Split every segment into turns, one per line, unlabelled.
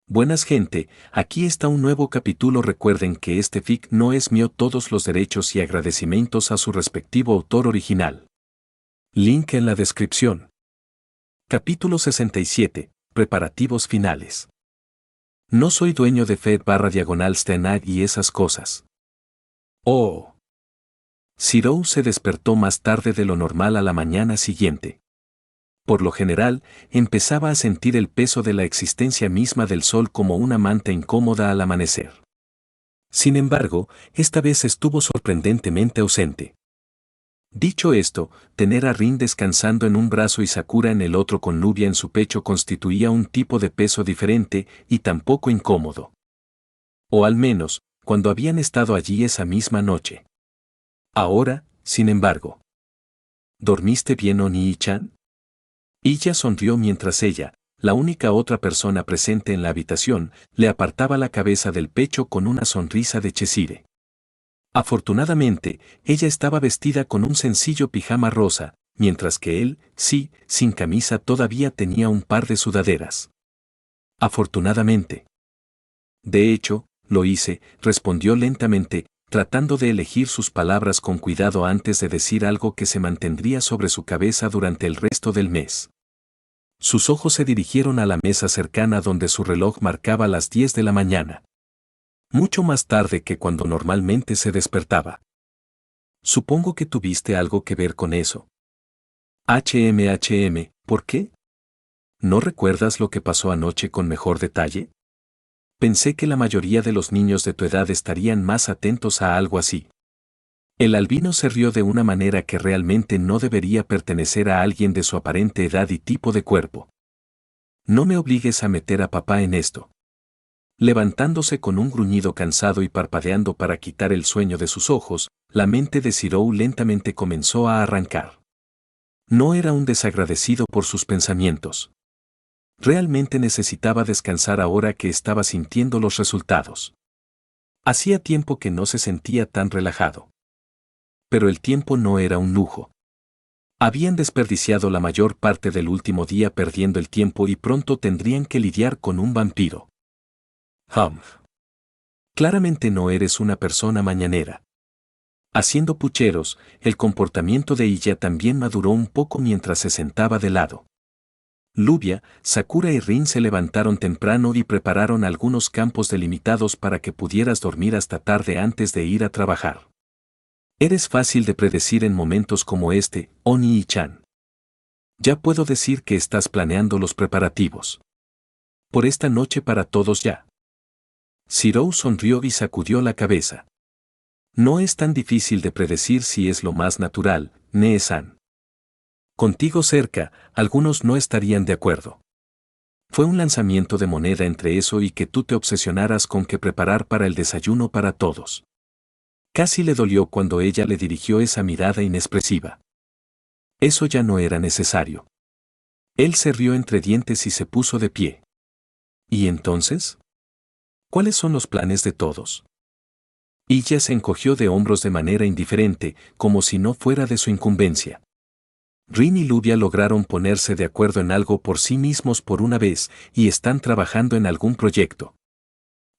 Buenas gente, aquí está un nuevo capítulo. Recuerden que este fic no es mío, todos los derechos y agradecimientos a su respectivo autor original. Link en la descripción. Capítulo 67. Preparativos finales. No soy dueño de Fed/Stenag y esas cosas. Oh. Zirou se despertó más tarde de lo normal a la mañana siguiente. Por lo general, empezaba a sentir el peso de la existencia misma del sol como una manta incómoda al amanecer. Sin embargo, esta vez estuvo sorprendentemente ausente. Dicho esto, tener a Rin descansando en un brazo y Sakura en el otro con Nubia en su pecho constituía un tipo de peso diferente y tampoco incómodo. O al menos, cuando habían estado allí esa misma noche. Ahora, sin embargo. ¿Dormiste bien, Oni-chan? Ella sonrió mientras ella, la única otra persona presente en la habitación, le apartaba la cabeza del pecho con una sonrisa de Cheshire. Afortunadamente, ella estaba vestida con un sencillo pijama rosa, mientras que él, sí, sin camisa todavía tenía un par de sudaderas. Afortunadamente. De hecho, lo hice, respondió lentamente, tratando de elegir sus palabras con cuidado antes de decir algo que se mantendría sobre su cabeza durante el resto del mes. Sus ojos se dirigieron a la mesa cercana donde su reloj marcaba las 10 de la mañana. Mucho más tarde que cuando normalmente se despertaba. Supongo que tuviste algo que ver con eso. ¿Por qué? ¿No recuerdas lo que pasó anoche con mejor detalle? Pensé que la mayoría de los niños de tu edad estarían más atentos a algo así. El albino se rió de una manera que realmente no debería pertenecer a alguien de su aparente edad y tipo de cuerpo. No me obligues a meter a papá en esto. Levantándose con un gruñido cansado y parpadeando para quitar el sueño de sus ojos, la mente de Zirou lentamente comenzó a arrancar. No era un desagradecido por sus pensamientos. Realmente necesitaba descansar ahora que estaba sintiendo los resultados. Hacía tiempo que no se sentía tan relajado. Pero el tiempo no era un lujo. Habían desperdiciado la mayor parte del último día perdiendo el tiempo y pronto tendrían que lidiar con un vampiro. Claramente no eres una persona mañanera. Haciendo pucheros, el comportamiento de ella también maduró un poco mientras se sentaba de lado. Nubia, Sakura y Rin se levantaron temprano y prepararon algunos campos delimitados para que pudieras dormir hasta tarde antes de ir a trabajar. Eres fácil de predecir en momentos como este, Oni-chan. Ya puedo decir que estás planeando los preparativos. Por esta noche para todos ya. Zirou sonrió y sacudió la cabeza. No es tan difícil de predecir si es lo más natural, Nee-san. Contigo cerca, algunos no estarían de acuerdo. Fue un lanzamiento de moneda entre eso y que tú te obsesionaras con qué preparar para el desayuno para todos. Casi le dolió cuando ella le dirigió esa mirada inexpresiva. Eso ya no era necesario. Él se rió entre dientes y se puso de pie. ¿Y entonces? ¿Cuáles son los planes de todos? Ella se encogió de hombros de manera indiferente, como si no fuera de su incumbencia. Rin y Nubia lograron ponerse de acuerdo en algo por sí mismos por una vez y están trabajando en algún proyecto.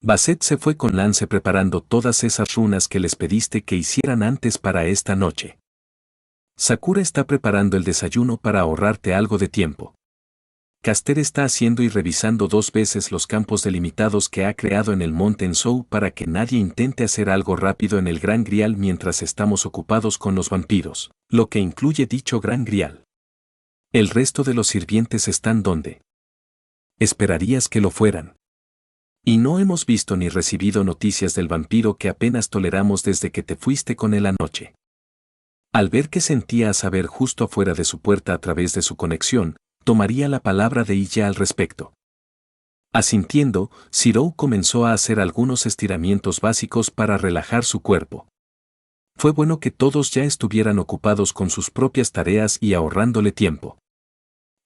Basset se fue con Lance preparando todas esas runas que les pediste que hicieran antes para esta noche. Sakura está preparando el desayuno para ahorrarte algo de tiempo. Caster está haciendo y revisando 2 veces los campos delimitados que ha creado en el Monte Enzhou para que nadie intente hacer algo rápido en el Gran Grial mientras estamos ocupados con los vampiros, lo que incluye dicho Gran Grial. El resto de los sirvientes están donde esperarías que lo fueran. Y no hemos visto ni recibido noticias del vampiro que apenas toleramos desde que te fuiste con él anoche. Al ver que sentía a saber justo afuera de su puerta a través de su conexión, tomaría la palabra de ella al respecto. Asintiendo, Zirou comenzó a hacer algunos estiramientos básicos para relajar su cuerpo. Fue bueno que todos ya estuvieran ocupados con sus propias tareas y ahorrándole tiempo.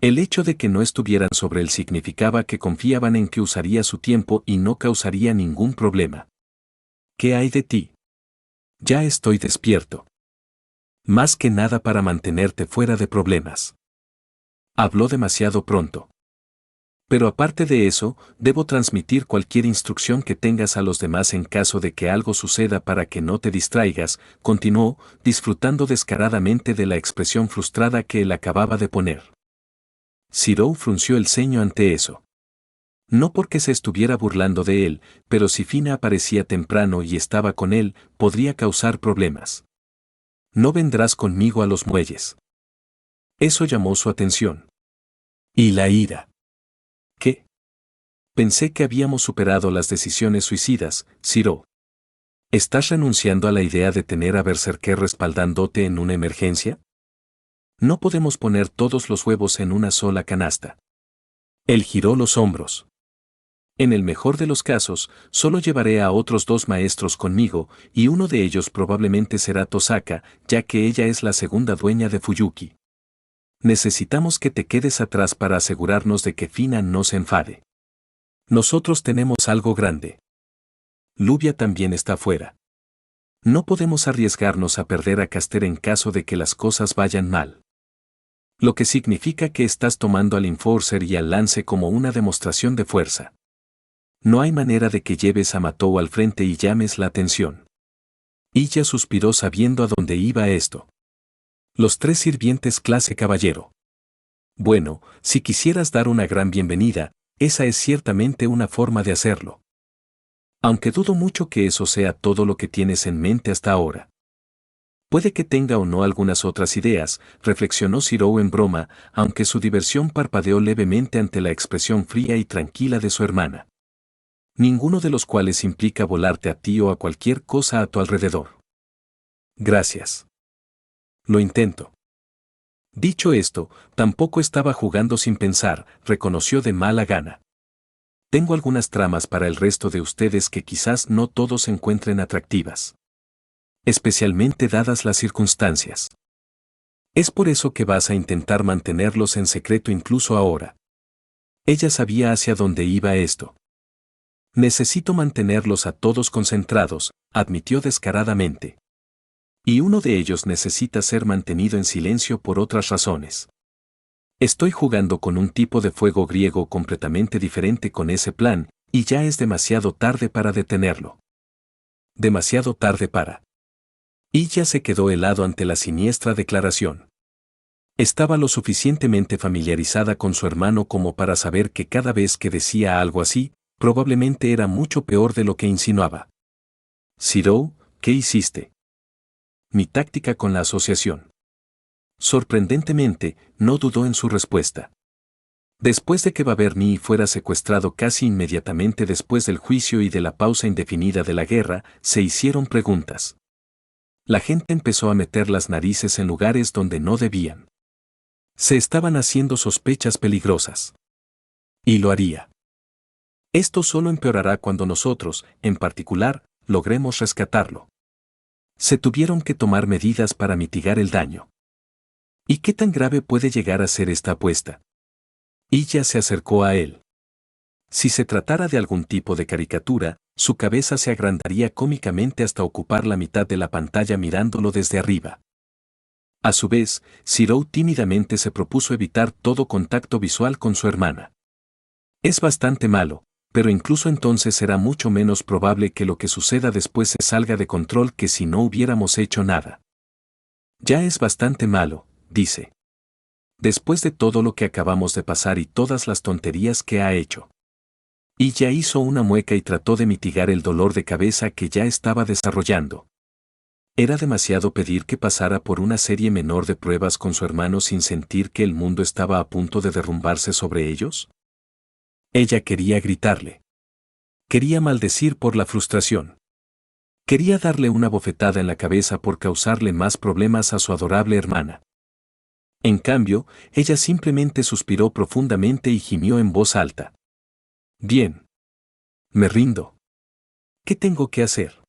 El hecho de que no estuvieran sobre él significaba que confiaban en que usaría su tiempo y no causaría ningún problema. ¿Qué hay de ti? Ya estoy despierto. Más que nada para mantenerte fuera de problemas. Habló demasiado pronto. Pero aparte de eso, debo transmitir cualquier instrucción que tengas a los demás en caso de que algo suceda para que no te distraigas, continuó, disfrutando descaradamente de la expresión frustrada que él acababa de poner. Zirou frunció el ceño ante eso. No porque se estuviera burlando de él, pero si Fina aparecía temprano y estaba con él, podría causar problemas. No vendrás conmigo a los muelles. Eso llamó su atención. Y la ira. ¿Qué? Pensé que habíamos superado las decisiones suicidas, Zirou. ¿Estás renunciando a la idea de tener a Berserker respaldándote en una emergencia? No podemos poner todos los huevos en una sola canasta. Él giró los hombros. En el mejor de los casos, solo llevaré a otros 2 maestros conmigo, y uno de ellos probablemente será Tosaka, ya que ella es la segunda dueña de Fuyuki. Necesitamos que te quedes atrás para asegurarnos de que Fina no se enfade. Nosotros tenemos algo grande. Luvia también está fuera. No podemos arriesgarnos a perder a Caster en caso de que las cosas vayan mal. Lo que significa que estás tomando al Enforcer y al Lance como una demostración de fuerza. No hay manera de que lleves a Matou al frente y llames la atención. Ella suspiró sabiendo a dónde iba esto. Los 3 sirvientes clase caballero. Bueno, si quisieras dar una gran bienvenida, esa es ciertamente una forma de hacerlo. Aunque dudo mucho que eso sea todo lo que tienes en mente hasta ahora. Puede que tenga o no algunas otras ideas, reflexionó Zirou en broma, aunque su diversión parpadeó levemente ante la expresión fría y tranquila de su hermana. Ninguno de los cuales implica volarte a ti o a cualquier cosa a tu alrededor. Gracias. Lo intento. Dicho esto, tampoco estaba jugando sin pensar, reconoció de mala gana. Tengo algunas tramas para el resto de ustedes que quizás no todos encuentren atractivas. Especialmente dadas las circunstancias. Es por eso que vas a intentar mantenerlos en secreto incluso ahora. Ella sabía hacia dónde iba esto. Necesito mantenerlos a todos concentrados, admitió descaradamente. Y uno de ellos necesita ser mantenido en silencio por otras razones. Estoy jugando con un tipo de fuego griego completamente diferente con ese plan, y ya es demasiado tarde para detenerlo. Demasiado tarde para. Y ya se quedó helado ante la siniestra declaración. Estaba lo suficientemente familiarizada con su hermano como para saber que cada vez que decía algo así, probablemente era mucho peor de lo que insinuaba. Zirou, ¿qué hiciste? Mi táctica con la asociación. Sorprendentemente, no dudó en su respuesta. Después de que Baberni fuera secuestrado casi inmediatamente después del juicio y de la pausa indefinida de la guerra, se hicieron preguntas. La gente empezó a meter las narices en lugares donde no debían. Se estaban haciendo sospechas peligrosas. Y lo haría. Esto solo empeorará cuando nosotros, en particular, logremos rescatarlo. Se tuvieron que tomar medidas para mitigar el daño. ¿Y qué tan grave puede llegar a ser esta apuesta? Ella se acercó a él. Si se tratara de algún tipo de caricatura, su cabeza se agrandaría cómicamente hasta ocupar la mitad de la pantalla mirándolo desde arriba. A su vez, Zirou tímidamente se propuso evitar todo contacto visual con su hermana. Es bastante malo, pero incluso entonces será mucho menos probable que lo que suceda después se salga de control que si no hubiéramos hecho nada. Ya es bastante malo, dice. Después de todo lo que acabamos de pasar y todas las tonterías que ha hecho. Y ya hizo una mueca y trató de mitigar el dolor de cabeza que ya estaba desarrollando. ¿Era demasiado pedir que pasara por una serie menor de pruebas con su hermano sin sentir que el mundo estaba a punto de derrumbarse sobre ellos? Ella quería gritarle. Quería maldecir por la frustración. Quería darle una bofetada en la cabeza por causarle más problemas a su adorable hermana. En cambio, ella simplemente suspiró profundamente y gimió en voz alta. Bien. Me rindo. ¿Qué tengo que hacer?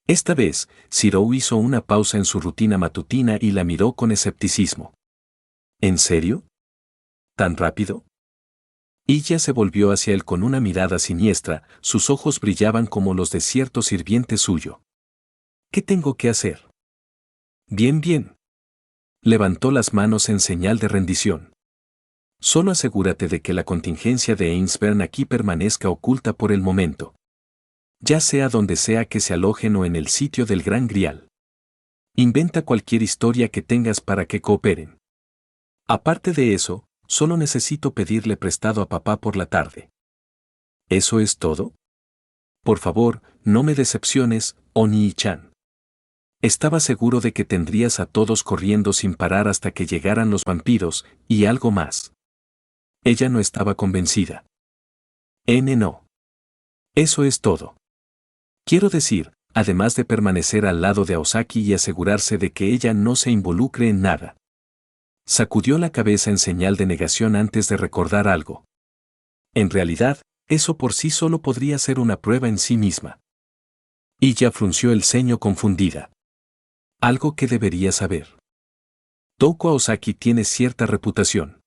Esta vez, Zirou hizo una pausa en su rutina matutina y la miró con escepticismo. ¿En serio? ¿Tan rápido? Ella se volvió hacia él con una mirada siniestra, sus ojos brillaban como los de cierto sirviente suyo. ¿Qué tengo que hacer? Bien, bien. Levantó las manos en señal de rendición. Solo asegúrate de que la contingencia de Ainsburn aquí permanezca oculta por el momento. Ya sea donde sea que se alojen o en el sitio del Gran Grial. Inventa cualquier historia que tengas para que cooperen. Aparte de eso, solo necesito pedirle prestado a papá por la tarde. ¿Eso es todo? Por favor, no me decepciones, Oni-chan. Estaba seguro de que tendrías a todos corriendo sin parar hasta que llegaran los vampiros, y algo más. Ella no estaba convencida. No. Eso es todo. Quiero decir, además de permanecer al lado de Aosaki y asegurarse de que ella no se involucre en nada. Sacudió la cabeza en señal de negación antes de recordar algo. En realidad, eso por sí solo podría ser una prueba en sí misma. Y ya frunció el ceño confundida. Algo que debería saber. Touko Aosaki tiene cierta reputación.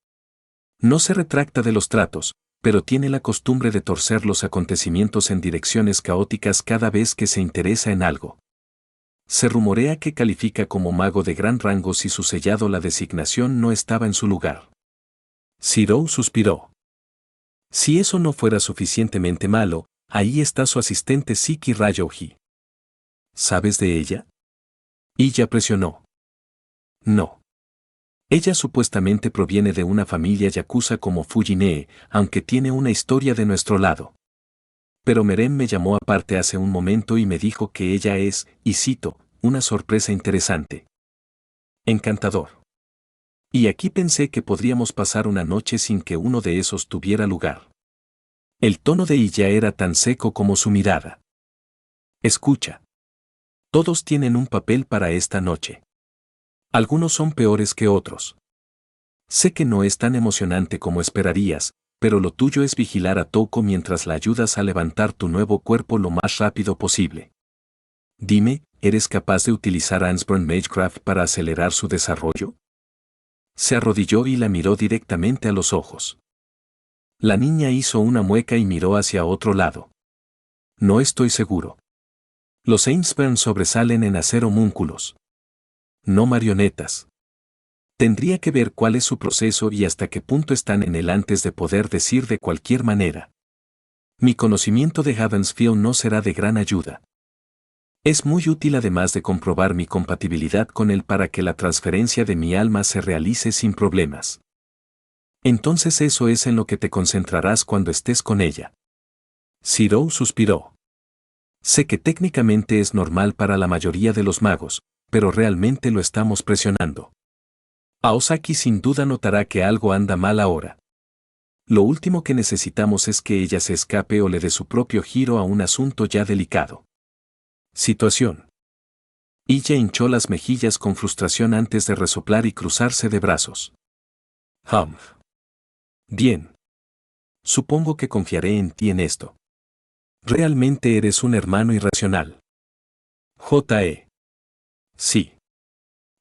No se retracta de los tratos, pero tiene la costumbre de torcer los acontecimientos en direcciones caóticas cada vez que se interesa en algo. Se rumorea que califica como mago de gran rango si su sellado la designación no estaba en su lugar. Shirou suspiró. Si eso no fuera suficientemente malo, ahí está su asistente Shiki Ryoji. ¿Sabes de ella? Ella presionó. No. Ella supuestamente proviene de una familia yakuza como Fujinee, aunque tiene una historia de nuestro lado. Pero Meren me llamó aparte hace un momento y me dijo que ella es, y cito, una sorpresa interesante. Encantador. Y aquí pensé que podríamos pasar una noche sin que uno de esos tuviera lugar. El tono de ella era tan seco como su mirada. Escucha. Todos tienen un papel para esta noche. Algunos son peores que otros. Sé que no es tan emocionante como esperarías, pero lo tuyo es vigilar a Touko mientras la ayudas a levantar tu nuevo cuerpo lo más rápido posible. Dime, ¿eres capaz de utilizar Ainsburn Magecraft para acelerar su desarrollo? Se arrodilló y la miró directamente a los ojos. La niña hizo una mueca y miró hacia otro lado. No estoy seguro. Los Ainsburn sobresalen en hacer homúnculos. No marionetas. Tendría que ver cuál es su proceso y hasta qué punto están en él antes de poder decir de cualquier manera. Mi conocimiento de Havensfield no será de gran ayuda. Es muy útil además de comprobar mi compatibilidad con él para que la transferencia de mi alma se realice sin problemas. Entonces eso es en lo que te concentrarás cuando estés con ella. Shirou suspiró. Sé que técnicamente es normal para la mayoría de los magos, pero realmente lo estamos presionando. Aosaki sin duda notará que algo anda mal ahora. Lo último que necesitamos es que ella se escape o le dé su propio giro a un asunto ya delicado. Situación. Ella hinchó las mejillas con frustración antes de resoplar y cruzarse de brazos. Bien. Supongo que confiaré en ti en esto. Realmente eres un hermano irracional. Sí.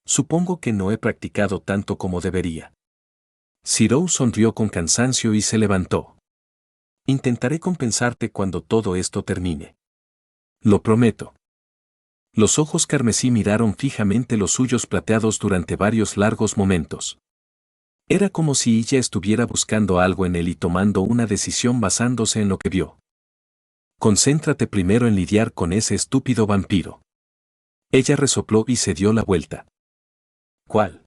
Supongo que no he practicado tanto como debería. Shirou sonrió con cansancio y se levantó. Intentaré compensarte cuando todo esto termine. Lo prometo. Los ojos carmesí miraron fijamente los suyos plateados durante varios largos momentos. Era como si ella estuviera buscando algo en él y tomando una decisión basándose en lo que vio. Concéntrate primero en lidiar con ese estúpido vampiro. Ella resopló y se dio la vuelta. ¿Cuál?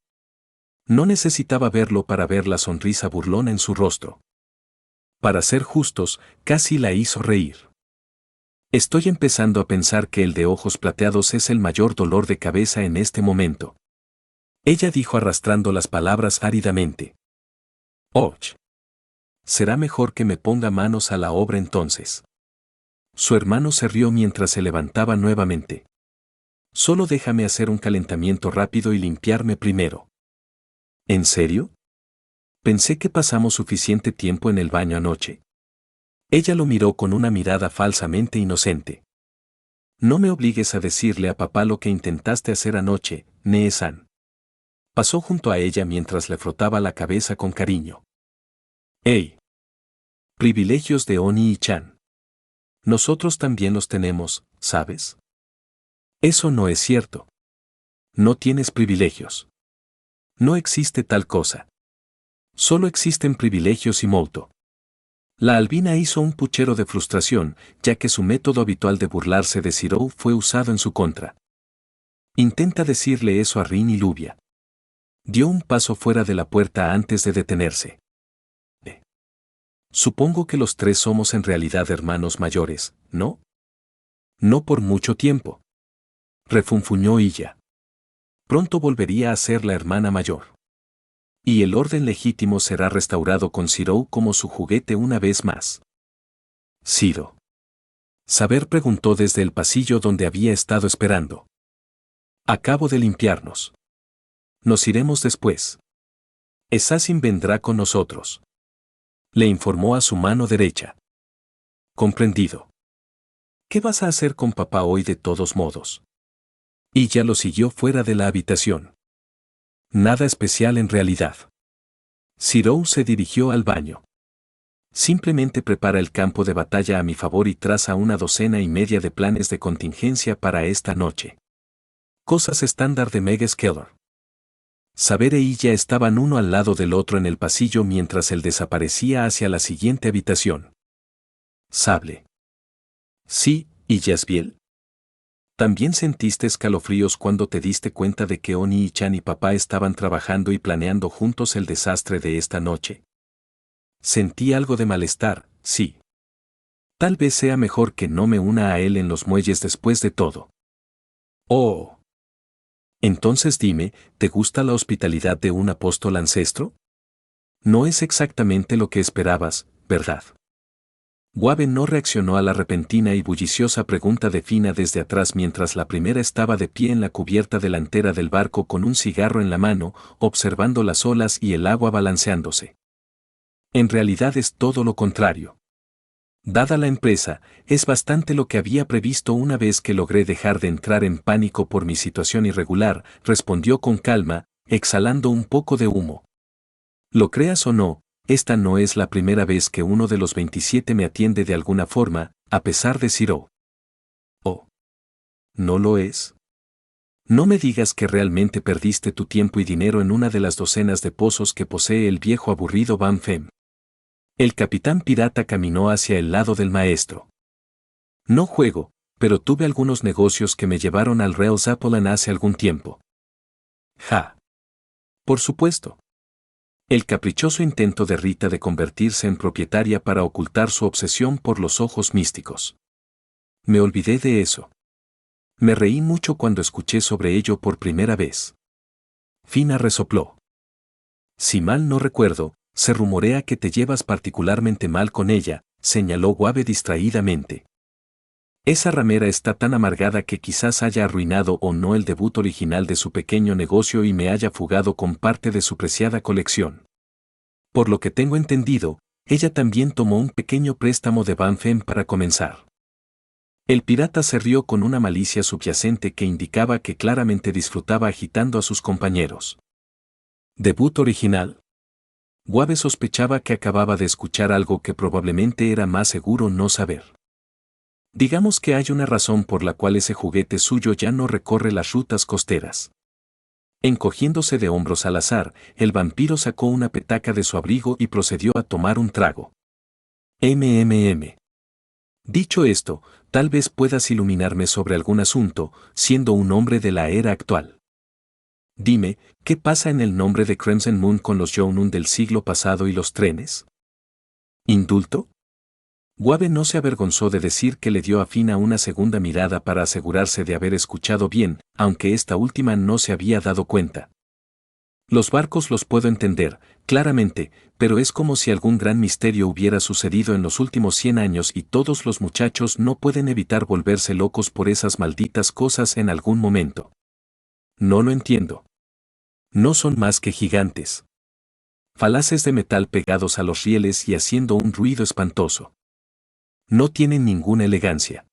No necesitaba verlo para ver la sonrisa burlona en su rostro. Para ser justos, casi la hizo reír. Estoy empezando a pensar que el de ojos plateados es el mayor dolor de cabeza en este momento. Ella dijo arrastrando las palabras áridamente. Och. Será mejor que me ponga manos a la obra entonces. Su hermano se rió mientras se levantaba nuevamente. Solo déjame hacer un calentamiento rápido y limpiarme primero. ¿En serio? Pensé que pasamos suficiente tiempo en el baño anoche. Ella lo miró con una mirada falsamente inocente. No me obligues a decirle a papá lo que intentaste hacer anoche, Nee-san. Pasó junto a ella mientras le frotaba la cabeza con cariño. ¡Ey! Privilegios de Oni-chan. Nosotros también los tenemos, ¿sabes? Eso no es cierto. No tienes privilegios. No existe tal cosa. Solo existen privilegios y molto. La albina hizo un puchero de frustración, ya que su método habitual de burlarse de Zero fue usado en su contra. Intenta decirle eso a Rin y Lubia. Dio un paso fuera de la puerta antes de detenerse. Supongo que los tres somos en realidad hermanos mayores, ¿no? No por mucho tiempo. Refunfuñó ella. Pronto volvería a ser la hermana mayor. Y el orden legítimo será restaurado con Zero como su juguete una vez más. Zero. Saber preguntó desde el pasillo donde había estado esperando. Acabo de limpiarnos. Nos iremos después. Assassin vendrá con nosotros. Le informó a su mano derecha. Comprendido. ¿Qué vas a hacer con papá hoy de todos modos? Y ya lo siguió fuera de la habitación. Nada especial en realidad. Zero se dirigió al baño. Simplemente prepara el campo de batalla a mi favor y traza una docena y media de planes de contingencia para esta noche. Cosas estándar de Meg Skeller. Saber y ella estaban uno al lado del otro en el pasillo mientras él desaparecía hacia la siguiente habitación. Sable. Sí, ¿y Jasbiel? ¿También sentiste escalofríos cuando te diste cuenta de que Oni y Chan y papá estaban trabajando y planeando juntos el desastre de esta noche? Sentí algo de malestar, sí. Tal vez sea mejor que no me una a él en los muelles después de todo. Oh. Entonces dime, ¿te gusta la hospitalidad de un apóstol ancestro? No es exactamente lo que esperabas, ¿verdad? Wabe no reaccionó a la repentina y bulliciosa pregunta de Fina desde atrás mientras la primera estaba de pie en la cubierta delantera del barco con un cigarro en la mano, observando las olas y el agua balanceándose. En realidad es todo lo contrario. Dada la empresa, es bastante lo que había previsto una vez que logré dejar de entrar en pánico por mi situación irregular, respondió con calma, exhalando un poco de humo. Lo creas o no, esta no es la primera vez que uno de los 27 me atiende de alguna forma, a pesar de Zero. Oh. ¿No lo es? No me digas que realmente perdiste tu tiempo y dinero en una de las docenas de pozos que posee el viejo aburrido Van Fem. El capitán pirata caminó hacia el lado del maestro. No juego, pero tuve algunos negocios que me llevaron al Real Zapolan hace algún tiempo. Ja. Por supuesto. El caprichoso intento de Rita de convertirse en propietaria para ocultar su obsesión por los ojos místicos. Me olvidé de eso. Me reí mucho cuando escuché sobre ello por primera vez. Fina resopló. Si mal no recuerdo, se rumorea que te llevas particularmente mal con ella, señaló Wabe distraídamente. Esa ramera está tan amargada que quizás haya arruinado o no el debut original de su pequeño negocio y me haya fugado con parte de su preciada colección. Por lo que tengo entendido, ella también tomó un pequeño préstamo de Van Fem para comenzar. El pirata se rió con una malicia subyacente que indicaba que claramente disfrutaba agitando a sus compañeros. ¿Debut original? Wabe sospechaba que acababa de escuchar algo que probablemente era más seguro no saber. Digamos que hay una razón por la cual ese juguete suyo ya no recorre las rutas costeras. Encogiéndose de hombros al azar, el vampiro sacó una petaca de su abrigo y procedió a tomar un trago. Dicho esto, tal vez puedas iluminarme sobre algún asunto, siendo un hombre de la era actual. Dime, ¿qué pasa en el nombre de Crimson Moon con los Jounun del siglo pasado y los trenes? ¿Indulto? Wabe no se avergonzó de decir que le dio a Fina una segunda mirada para asegurarse de haber escuchado bien, aunque esta última no se había dado cuenta. Los barcos los puedo entender, claramente, pero es como si algún gran misterio hubiera sucedido en los últimos 100 años y todos los muchachos no pueden evitar volverse locos por esas malditas cosas en algún momento. No lo entiendo. No son más que gigantes. Falaces de metal pegados a los rieles y haciendo un ruido espantoso. No tienen ninguna elegancia.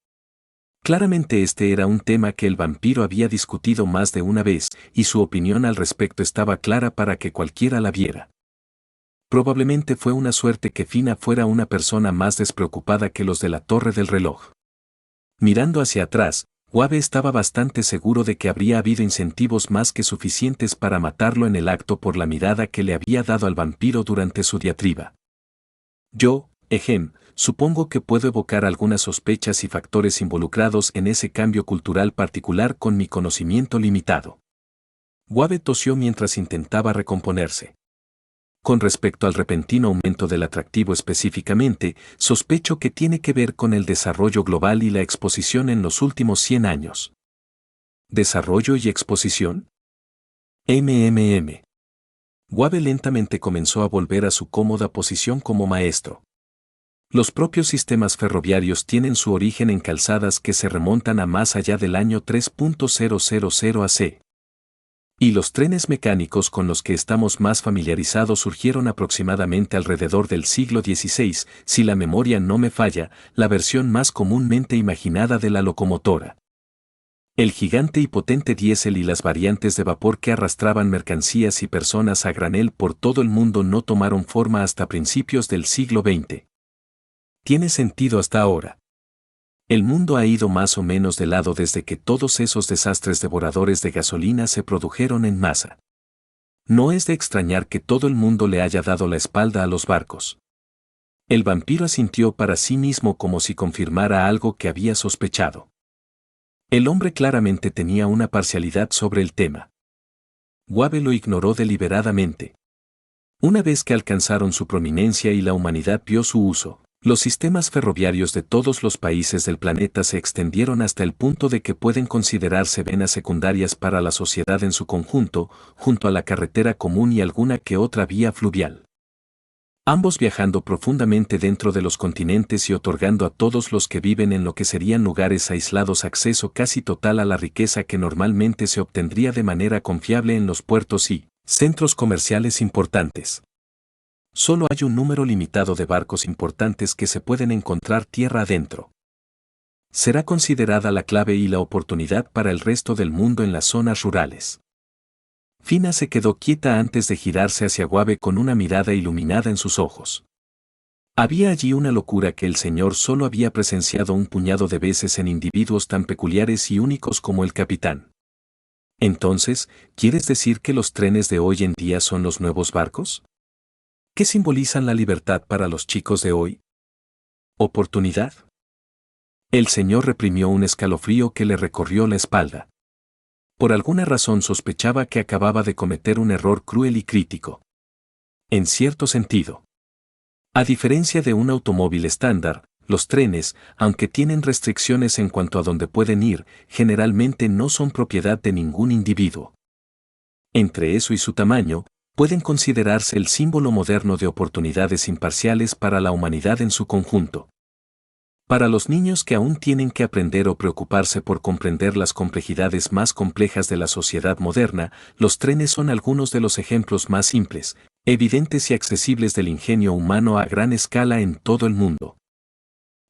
Claramente este era un tema que el vampiro había discutido más de una vez, y su opinión al respecto estaba clara para que cualquiera la viera. Probablemente fue una suerte que Fina fuera una persona más despreocupada que los de la torre del reloj. Mirando hacia atrás, Guabe estaba bastante seguro de que habría habido incentivos más que suficientes para matarlo en el acto por la mirada que le había dado al vampiro durante su diatriba. Yo, supongo que puedo evocar algunas sospechas y factores involucrados en ese cambio cultural particular con mi conocimiento limitado. Guabe tosió mientras intentaba recomponerse. Con respecto al repentino aumento del atractivo específicamente, sospecho que tiene que ver con el desarrollo global y la exposición en los últimos 100 años. ¿Desarrollo y exposición? Guabe lentamente comenzó a volver a su cómoda posición como maestro. Los propios sistemas ferroviarios tienen su origen en calzadas que se remontan a más allá del año 3000 AC. Y los trenes mecánicos con los que estamos más familiarizados surgieron aproximadamente alrededor del siglo XVI, si la memoria no me falla, la versión más comúnmente imaginada de la locomotora. El gigante y potente diésel y las variantes de vapor que arrastraban mercancías y personas a granel por todo el mundo no tomaron forma hasta principios del siglo XX. Tiene sentido hasta ahora. El mundo ha ido más o menos de lado desde que todos esos desastres devoradores de gasolina se produjeron en masa. No es de extrañar que todo el mundo le haya dado la espalda a los barcos. El vampiro asintió para sí mismo como si confirmara algo que había sospechado. El hombre claramente tenía una parcialidad sobre el tema. Guabe lo ignoró deliberadamente. Una vez que alcanzaron su prominencia y la humanidad vio su uso, los sistemas ferroviarios de todos los países del planeta se extendieron hasta el punto de que pueden considerarse venas secundarias para la sociedad en su conjunto, junto a la carretera común y alguna que otra vía fluvial. Ambos viajando profundamente dentro de los continentes y otorgando a todos los que viven en lo que serían lugares aislados acceso casi total a la riqueza que normalmente se obtendría de manera confiable en los puertos y centros comerciales importantes. Solo hay un número limitado de barcos importantes que se pueden encontrar tierra adentro. Será considerada la clave y la oportunidad para el resto del mundo en las zonas rurales. Fina se quedó quieta antes de girarse hacia Guabe con una mirada iluminada en sus ojos. Había allí una locura que el señor solo había presenciado un puñado de veces en individuos tan peculiares y únicos como el capitán. Entonces, ¿quieres decir que los trenes de hoy en día son los nuevos barcos? ¿Qué simbolizan la libertad para los chicos de hoy? ¿Oportunidad? El señor reprimió un escalofrío que le recorrió la espalda. Por alguna razón sospechaba que acababa de cometer un error cruel y crítico. En cierto sentido. A diferencia de un automóvil estándar, los trenes, aunque tienen restricciones en cuanto a dónde pueden ir, generalmente no son propiedad de ningún individuo. Entre eso y su tamaño, pueden considerarse el símbolo moderno de oportunidades imparciales para la humanidad en su conjunto. Para los niños que aún tienen que aprender o preocuparse por comprender las complejidades más complejas de la sociedad moderna, los trenes son algunos de los ejemplos más simples, evidentes y accesibles del ingenio humano a gran escala en todo el mundo.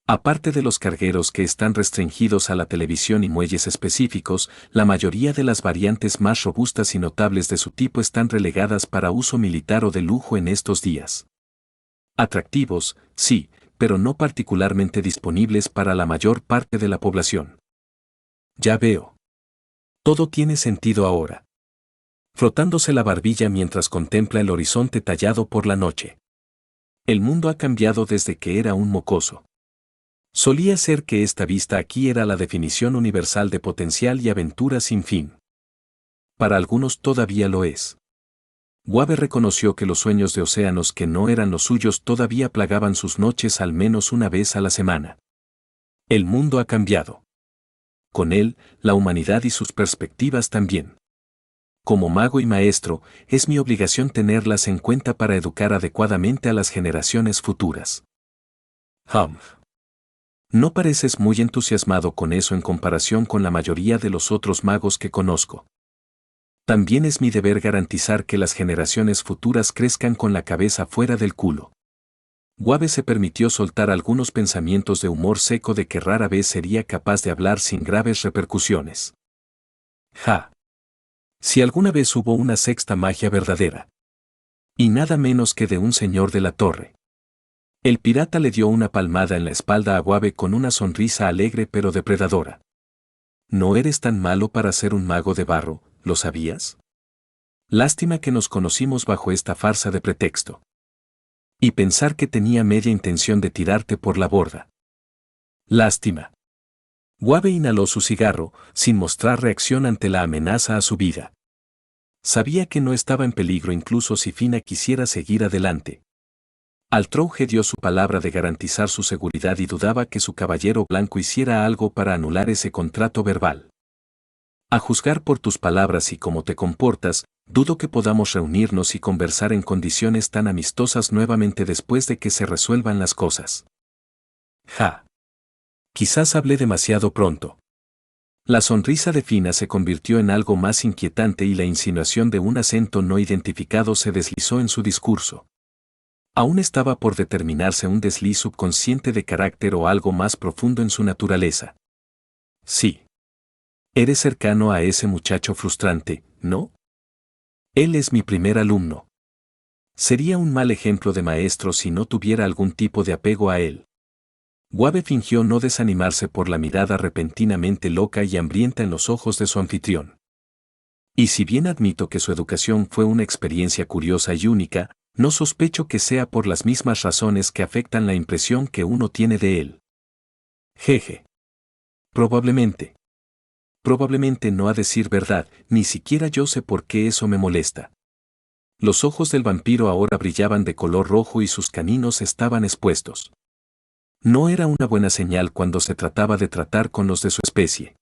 Aparte de los cargueros que están restringidos a la televisión y muelles específicos, la mayoría de las variantes más robustas y notables de su tipo están relegadas para uso militar o de lujo en estos días. Atractivos, sí, pero no particularmente disponibles para la mayor parte de la población. Ya veo. Todo tiene sentido ahora. Frotándose la barbilla mientras contempla el horizonte tallado por la noche. El mundo ha cambiado desde que era un mocoso. Solía ser que esta vista aquí era la definición universal de potencial y aventura sin fin. Para algunos todavía lo es. Guabe reconoció que los sueños de océanos que no eran los suyos todavía plagaban sus noches al menos una vez a la semana. El mundo ha cambiado. Con él, la humanidad y sus perspectivas también. Como mago y maestro, es mi obligación tenerlas en cuenta para educar adecuadamente a las generaciones futuras. No pareces muy entusiasmado con eso en comparación con la mayoría de los otros magos que conozco. También es mi deber garantizar que las generaciones futuras crezcan con la cabeza fuera del culo. Guabe se permitió soltar algunos pensamientos de humor seco de que rara vez sería capaz de hablar sin graves repercusiones. Si alguna vez hubo una sexta magia verdadera. Y nada menos que de un señor de la torre. El pirata le dio una palmada en la espalda a Guabe con una sonrisa alegre pero depredadora. no eres tan malo para ser un mago de barro, ¿lo sabías? Lástima que nos conocimos bajo esta farsa de pretexto. Y pensar que tenía media intención de tirarte por la borda. Lástima. Wabe inhaló su cigarro, sin mostrar reacción ante la amenaza a su vida. Sabía que no estaba en peligro incluso si Fina quisiera seguir adelante. Altrouge dio su palabra de garantizar su seguridad y dudaba que su caballero blanco hiciera algo para anular ese contrato verbal. A juzgar por tus palabras y cómo te comportas, dudo que podamos reunirnos y conversar en condiciones tan amistosas nuevamente después de que se resuelvan las cosas. Ja. Quizás hablé demasiado pronto. La sonrisa de Fina se convirtió en algo más inquietante y la insinuación de un acento no identificado se deslizó en su discurso. Aún estaba por determinarse un desliz subconsciente de carácter o algo más profundo en su naturaleza. Sí. Eres cercano a ese muchacho frustrante, ¿no? Él es mi primer alumno. Sería un mal ejemplo de maestro si no tuviera algún tipo de apego a él. Wabe fingió no desanimarse por la mirada repentinamente loca y hambrienta en los ojos de su anfitrión. Y si bien admito que su educación fue una experiencia curiosa y única, no sospecho que sea por las mismas razones que afectan la impresión que uno tiene de él. Jeje. Probablemente. Probablemente no a decir verdad, ni siquiera yo sé por qué eso me molesta. Los ojos del vampiro ahora brillaban de color rojo y sus caninos estaban expuestos. No era una buena señal cuando se trataba de tratar con los de su especie.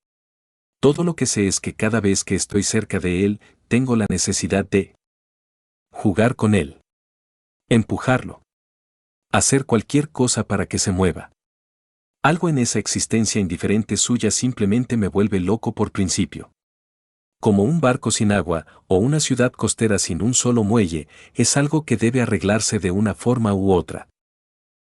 Todo lo que sé es que cada vez que estoy cerca de él, tengo la necesidad de jugar con él. Empujarlo. Hacer cualquier cosa para que se mueva. Algo en esa existencia indiferente suya simplemente me vuelve loco por principio. Como un barco sin agua o una ciudad costera sin un solo muelle, es algo que debe arreglarse de una forma u otra.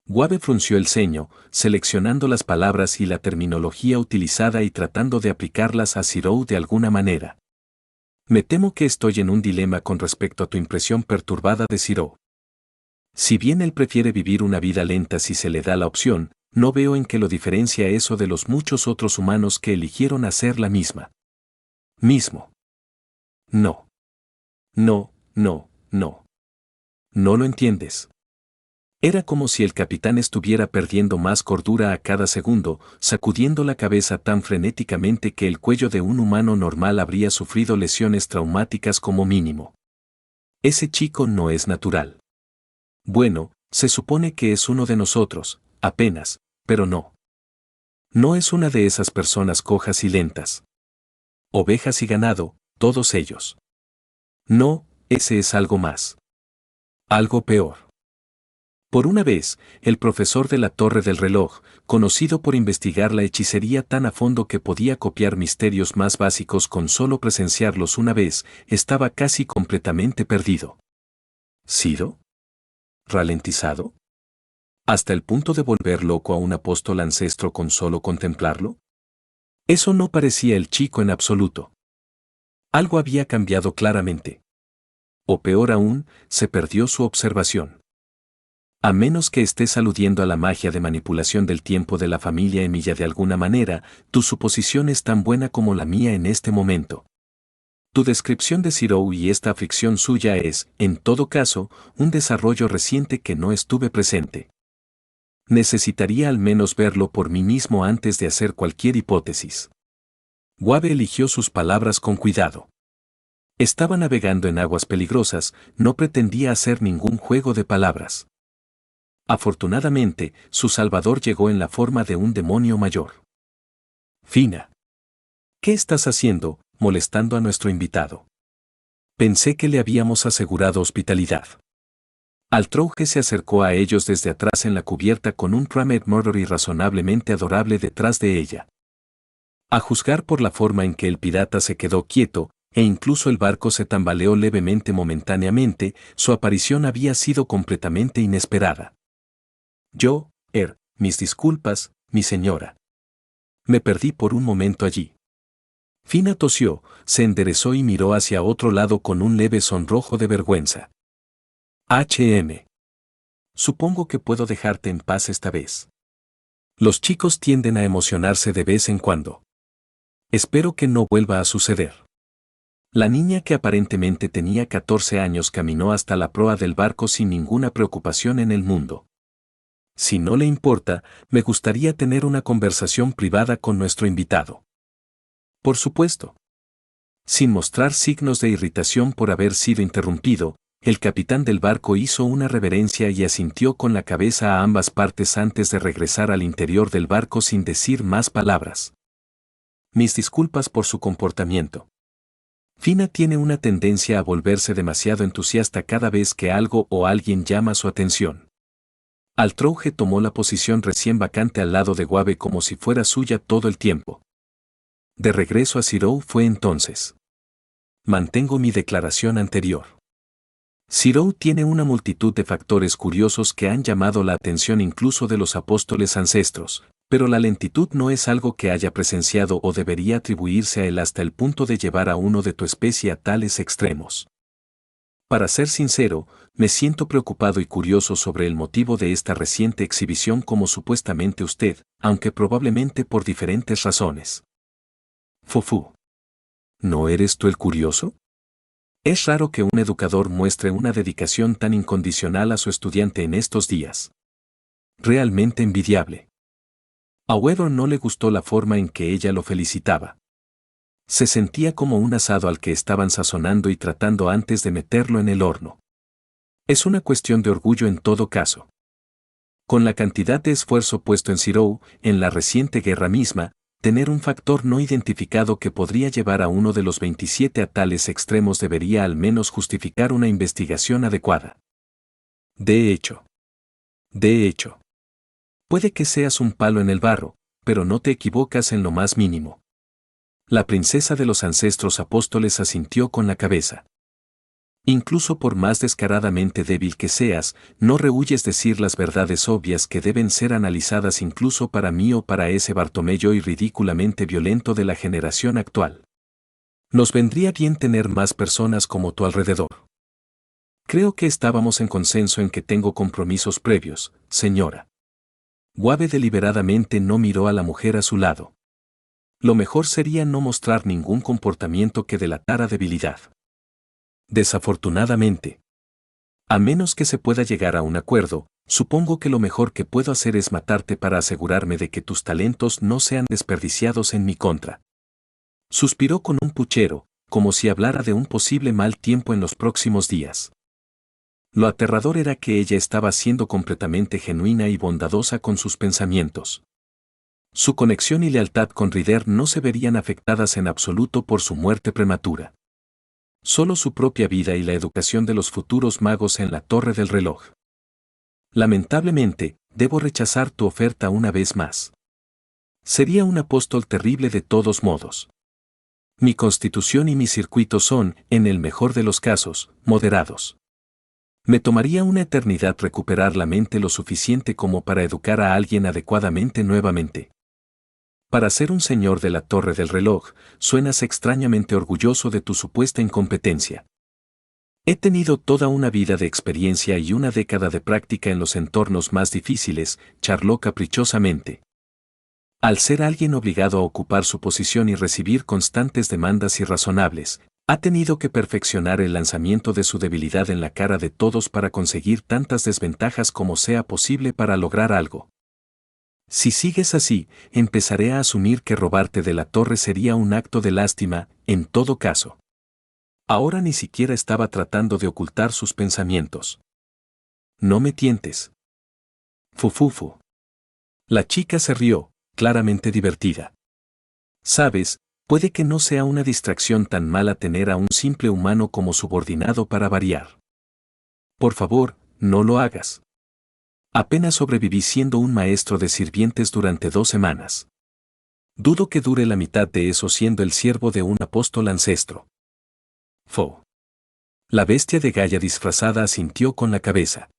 Wabe frunció el ceño, seleccionando las palabras y la terminología utilizada y tratando de aplicarlas a Zirou de alguna manera. Me temo que estoy en un dilema con respecto a tu impresión perturbada de Zirou. Si bien él prefiere vivir una vida lenta si se le da la opción, no veo en qué lo diferencia eso de los muchos otros humanos que eligieron hacer la misma. Mismo. No. No, no, no. No lo entiendes. Era como si el capitán estuviera perdiendo más cordura a cada segundo, sacudiendo la cabeza tan frenéticamente que el cuello de un humano normal habría sufrido lesiones traumáticas como mínimo. Ese chico no es natural. Bueno, se supone que es uno de nosotros, apenas, pero no. No es una de esas personas cojas y lentas. Ovejas y ganado, todos ellos. No, ese es algo más. Algo peor. Por una vez, el profesor de la Torre del Reloj, conocido por investigar la hechicería tan a fondo que podía copiar misterios más básicos con solo presenciarlos una vez, estaba casi completamente perdido. ¿Sido? ¿Ralentizado? ¿Hasta el punto de volver loco a un apóstol ancestro con solo contemplarlo? Eso no parecía el chico en absoluto. Algo había cambiado claramente. O peor aún, se perdió su observación. A menos que estés aludiendo a la magia de manipulación del tiempo de la familia Emilia de alguna manera, tu suposición es tan buena como la mía en este momento. Tu descripción de Zirou y esta aflicción suya es, en todo caso, un desarrollo reciente que no estuve presente. Necesitaría al menos verlo por mí mismo antes de hacer cualquier hipótesis. Wabe eligió sus palabras con cuidado. Estaba navegando en aguas peligrosas, no pretendía hacer ningún juego de palabras. Afortunadamente, su salvador llegó en la forma de un demonio mayor. Fina. ¿Qué estás haciendo, molestando a nuestro invitado? Pensé que le habíamos asegurado hospitalidad. Altrouge se acercó a ellos desde atrás en la cubierta con un Tramed Murder irrazonablemente adorable detrás de ella. A juzgar por la forma en que el pirata se quedó quieto, e incluso el barco se tambaleó levemente momentáneamente, su aparición había sido completamente inesperada. Mis disculpas, mi señora. Me perdí por un momento allí. Fina tosió, se enderezó y miró hacia otro lado con un leve sonrojo de vergüenza. Supongo que puedo dejarte en paz esta vez. Los chicos tienden a emocionarse de vez en cuando. Espero que no vuelva a suceder. La niña, que aparentemente tenía 14 años, caminó hasta la proa del barco sin ninguna preocupación en el mundo. Si no le importa, me gustaría tener una conversación privada con nuestro invitado. Por supuesto. Sin mostrar signos de irritación por haber sido interrumpido, el capitán del barco hizo una reverencia y asintió con la cabeza a ambas partes antes de regresar al interior del barco sin decir más palabras. Mis disculpas por su comportamiento. Fina tiene una tendencia a volverse demasiado entusiasta cada vez que algo o alguien llama su atención. Altrouge tomó la posición recién vacante al lado de Guave como si fuera suya todo el tiempo. De regreso a Cirou fue entonces. Mantengo mi declaración anterior. Cirou tiene una multitud de factores curiosos que han llamado la atención incluso de los apóstoles ancestros, pero la lentitud no es algo que haya presenciado o debería atribuirse a él hasta el punto de llevar a uno de tu especie a tales extremos. Para ser sincero, me siento preocupado y curioso sobre el motivo de esta reciente exhibición como supuestamente usted, aunque probablemente por diferentes razones. Fufu. ¿No eres tú el curioso? Es raro que un educador muestre una dedicación tan incondicional a su estudiante en estos días. Realmente envidiable. A Weather no le gustó la forma en que ella lo felicitaba. Se sentía como un asado al que estaban sazonando y tratando antes de meterlo en el horno. Es una cuestión de orgullo en todo caso. Con la cantidad de esfuerzo puesto en Cirou, en la reciente guerra misma, tener un factor no identificado que podría llevar a uno de los 27 a tales extremos debería al menos justificar una investigación adecuada. De hecho, puede que seas un palo en el barro, pero no te equivocas en lo más mínimo. La princesa de los ancestros apóstoles asintió con la cabeza. Incluso por más descaradamente débil que seas, no rehuyes decir las verdades obvias que deben ser analizadas incluso para mí o para ese Bartomeu y ridículamente violento de la generación actual. Nos vendría bien tener más personas como tu alrededor. Creo que estábamos en consenso en que tengo compromisos previos, señora. Guave deliberadamente no miró a la mujer a su lado. Lo mejor sería no mostrar ningún comportamiento que delatara debilidad. Desafortunadamente. A menos que se pueda llegar a un acuerdo, supongo que lo mejor que puedo hacer es matarte para asegurarme de que tus talentos no sean desperdiciados en mi contra. Suspiró con un puchero, como si hablara de un posible mal tiempo en los próximos días. Lo aterrador era que ella estaba siendo completamente genuina y bondadosa con sus pensamientos. Su conexión y lealtad con Ryder no se verían afectadas en absoluto por su muerte prematura. Solo su propia vida y la educación de los futuros magos en la Torre del Reloj. Lamentablemente, debo rechazar tu oferta una vez más. Sería un apóstol terrible de todos modos. Mi constitución y mi circuito son, en el mejor de los casos, moderados. Me tomaría una eternidad recuperar la mente lo suficiente como para educar a alguien adecuadamente nuevamente. Para ser un señor de la Torre del Reloj, suenas extrañamente orgulloso de tu supuesta incompetencia. He tenido toda una vida de experiencia y una década de práctica en los entornos más difíciles, charló caprichosamente. Al ser alguien obligado a ocupar su posición y recibir constantes demandas irrazonables, ha tenido que perfeccionar el lanzamiento de su debilidad en la cara de todos para conseguir tantas desventajas como sea posible para lograr algo. Si sigues así, empezaré a asumir que robarte de la torre sería un acto de lástima, en todo caso. Ahora ni siquiera estaba tratando de ocultar sus pensamientos. No me tientes. Fufufu. La chica se rió, claramente divertida. Sabes, puede que no sea una distracción tan mala tener a un simple humano como subordinado para variar. Por favor, no lo hagas. Apenas sobreviví siendo un maestro de sirvientes durante 2 semanas. Dudo que dure la mitad de eso siendo el siervo de un apóstol ancestro. La bestia de Gaia disfrazada asintió con la cabeza.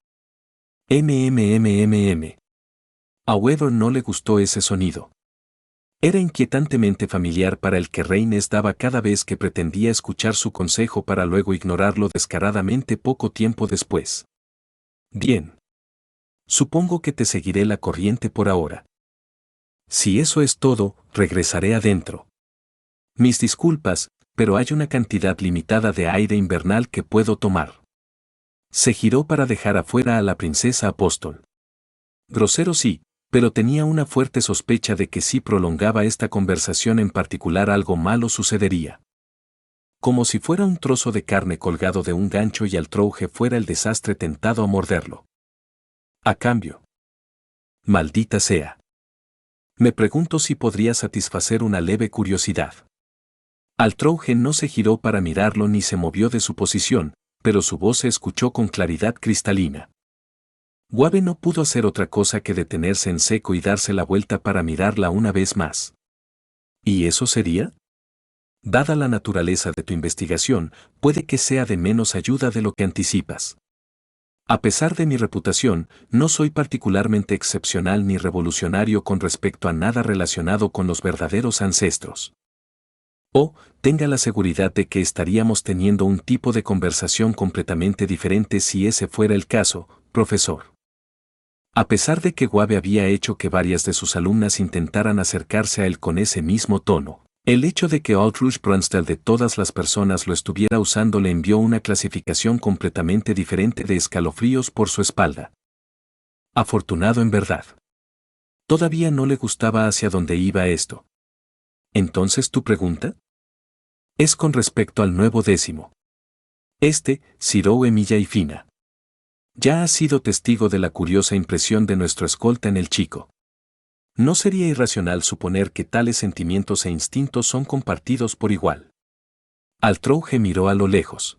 A Weather no le gustó ese sonido. Era inquietantemente familiar para el que Reines daba cada vez que pretendía escuchar su consejo para luego ignorarlo descaradamente poco tiempo después. Bien. Supongo que te seguiré la corriente por ahora. Si eso es todo, regresaré adentro. Mis disculpas, pero hay una cantidad limitada de aire invernal que puedo tomar. Se giró para dejar afuera a la princesa Apóstol. Grosero sí, pero tenía una fuerte sospecha de que si prolongaba esta conversación en particular algo malo sucedería. Como si fuera un trozo de carne colgado de un gancho y al trouge fuera el desastre tentado a morderlo. A cambio. Maldita sea. Me pregunto si podría satisfacer una leve curiosidad. Altrouge no se giró para mirarlo ni se movió de su posición, pero su voz se escuchó con claridad cristalina. Guave no pudo hacer otra cosa que detenerse en seco y darse la vuelta para mirarla una vez más. ¿Y eso sería? Dada la naturaleza de tu investigación, puede que sea de menos ayuda de lo que anticipas. A pesar de mi reputación, no soy particularmente excepcional ni revolucionario con respecto a nada relacionado con los verdaderos ancestros. Tenga la seguridad de que estaríamos teniendo un tipo de conversación completamente diferente si ese fuera el caso, profesor. A pesar de que Guave había hecho que varias de sus alumnas intentaran acercarse a él con ese mismo tono, el hecho de que Aldrouge Brunstall de todas las personas lo estuviera usando le envió una clasificación completamente diferente de escalofríos por su espalda. Afortunado en verdad. Todavía no le gustaba hacia dónde iba esto. ¿Entonces tu pregunta? Es con respecto al nuevo 10. Ciro Emilia y Fina. Ya has sido testigo de la curiosa impresión de nuestro escolta en el chico. No sería irracional suponer que tales sentimientos e instintos son compartidos por igual. Altrouge miró a lo lejos.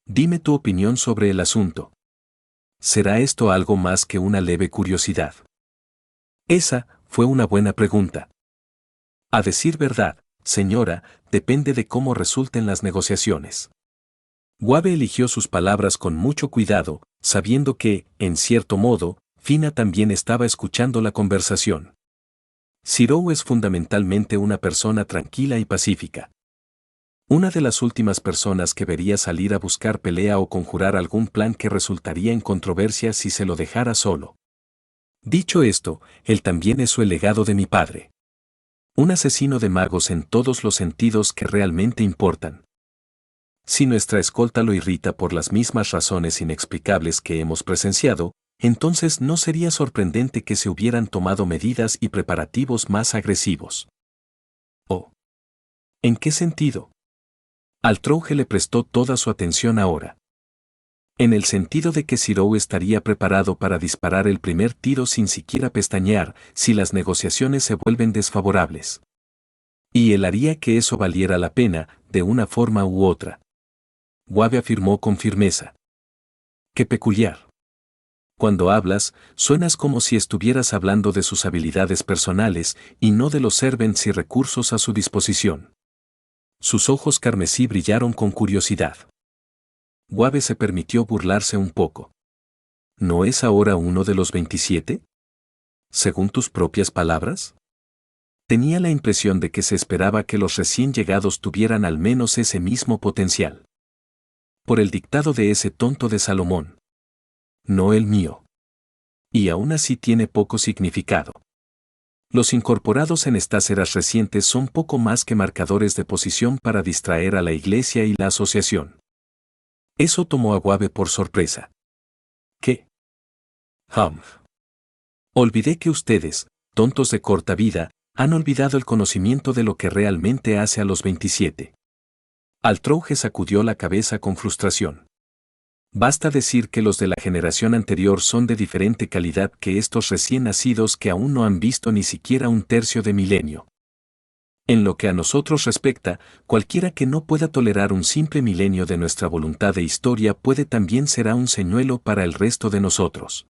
Dime tu opinión sobre el asunto. ¿Será esto algo más que una leve curiosidad? Esa fue una buena pregunta. A decir verdad, señora, depende de cómo resulten las negociaciones. Guave eligió sus palabras con mucho cuidado, sabiendo que, en cierto modo, Fina también estaba escuchando la conversación. Ciro es fundamentalmente una persona tranquila y pacífica. Una de las últimas personas que vería salir a buscar pelea o conjurar algún plan que resultaría en controversia si se lo dejara solo. Dicho esto, él también es el legado de mi padre. Un asesino de magos en todos los sentidos que realmente importan. Si nuestra escolta lo irrita por las mismas razones inexplicables que hemos presenciado, entonces no sería sorprendente que se hubieran tomado medidas y preparativos más agresivos. ¿En qué sentido? Altrouge le prestó toda su atención ahora. En el sentido de que Ciro estaría preparado para disparar el primer tiro sin siquiera pestañear si las negociaciones se vuelven desfavorables. Y él haría que eso valiera la pena, de una forma u otra. Guave afirmó con firmeza. ¡Qué peculiar! Cuando hablas, suenas como si estuvieras hablando de sus habilidades personales y no de los servants y recursos a su disposición. Sus ojos carmesí brillaron con curiosidad. Guave se permitió burlarse un poco. ¿No es ahora uno de los 27? ¿Según tus propias palabras? Tenía la impresión de que se esperaba que los recién llegados tuvieran al menos ese mismo potencial. Por el dictado de ese tonto de Salomón. No el mío. Y aún así tiene poco significado. Los incorporados en estas eras recientes son poco más que marcadores de posición para distraer a la iglesia y la asociación. Eso tomó a Guave por sorpresa. ¿Qué? Olvidé que ustedes, tontos de corta vida, han olvidado el conocimiento de lo que realmente hace a los 27. Altrouge sacudió la cabeza con frustración. Basta decir que los de la generación anterior son de diferente calidad que estos recién nacidos que aún no han visto ni siquiera un tercio de milenio. En lo que a nosotros respecta, cualquiera que no pueda tolerar un simple milenio de nuestra voluntad e historia puede también será un señuelo para el resto de nosotros.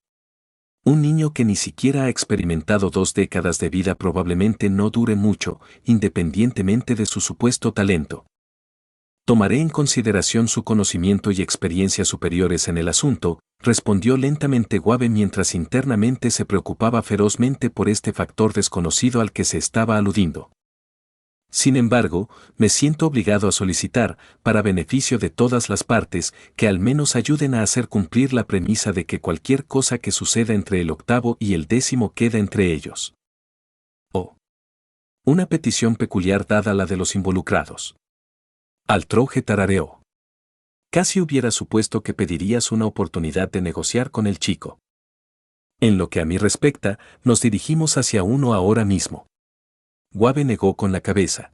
Un niño que ni siquiera ha experimentado 2 décadas de vida probablemente no dure mucho, independientemente de su supuesto talento. Tomaré en consideración su conocimiento y experiencia superiores en el asunto, respondió lentamente Guave mientras internamente se preocupaba ferozmente por este factor desconocido al que se estaba aludiendo. Sin embargo, me siento obligado a solicitar, para beneficio de todas las partes, que al menos ayuden a hacer cumplir la premisa de que cualquier cosa que suceda entre el 8º y el 10º queda entre ellos. Una petición peculiar dada la de los involucrados. Altroje tarareó. Casi hubiera supuesto que pedirías una oportunidad de negociar con el chico. En lo que a mí respecta, nos dirigimos hacia uno ahora mismo. Guave negó con la cabeza.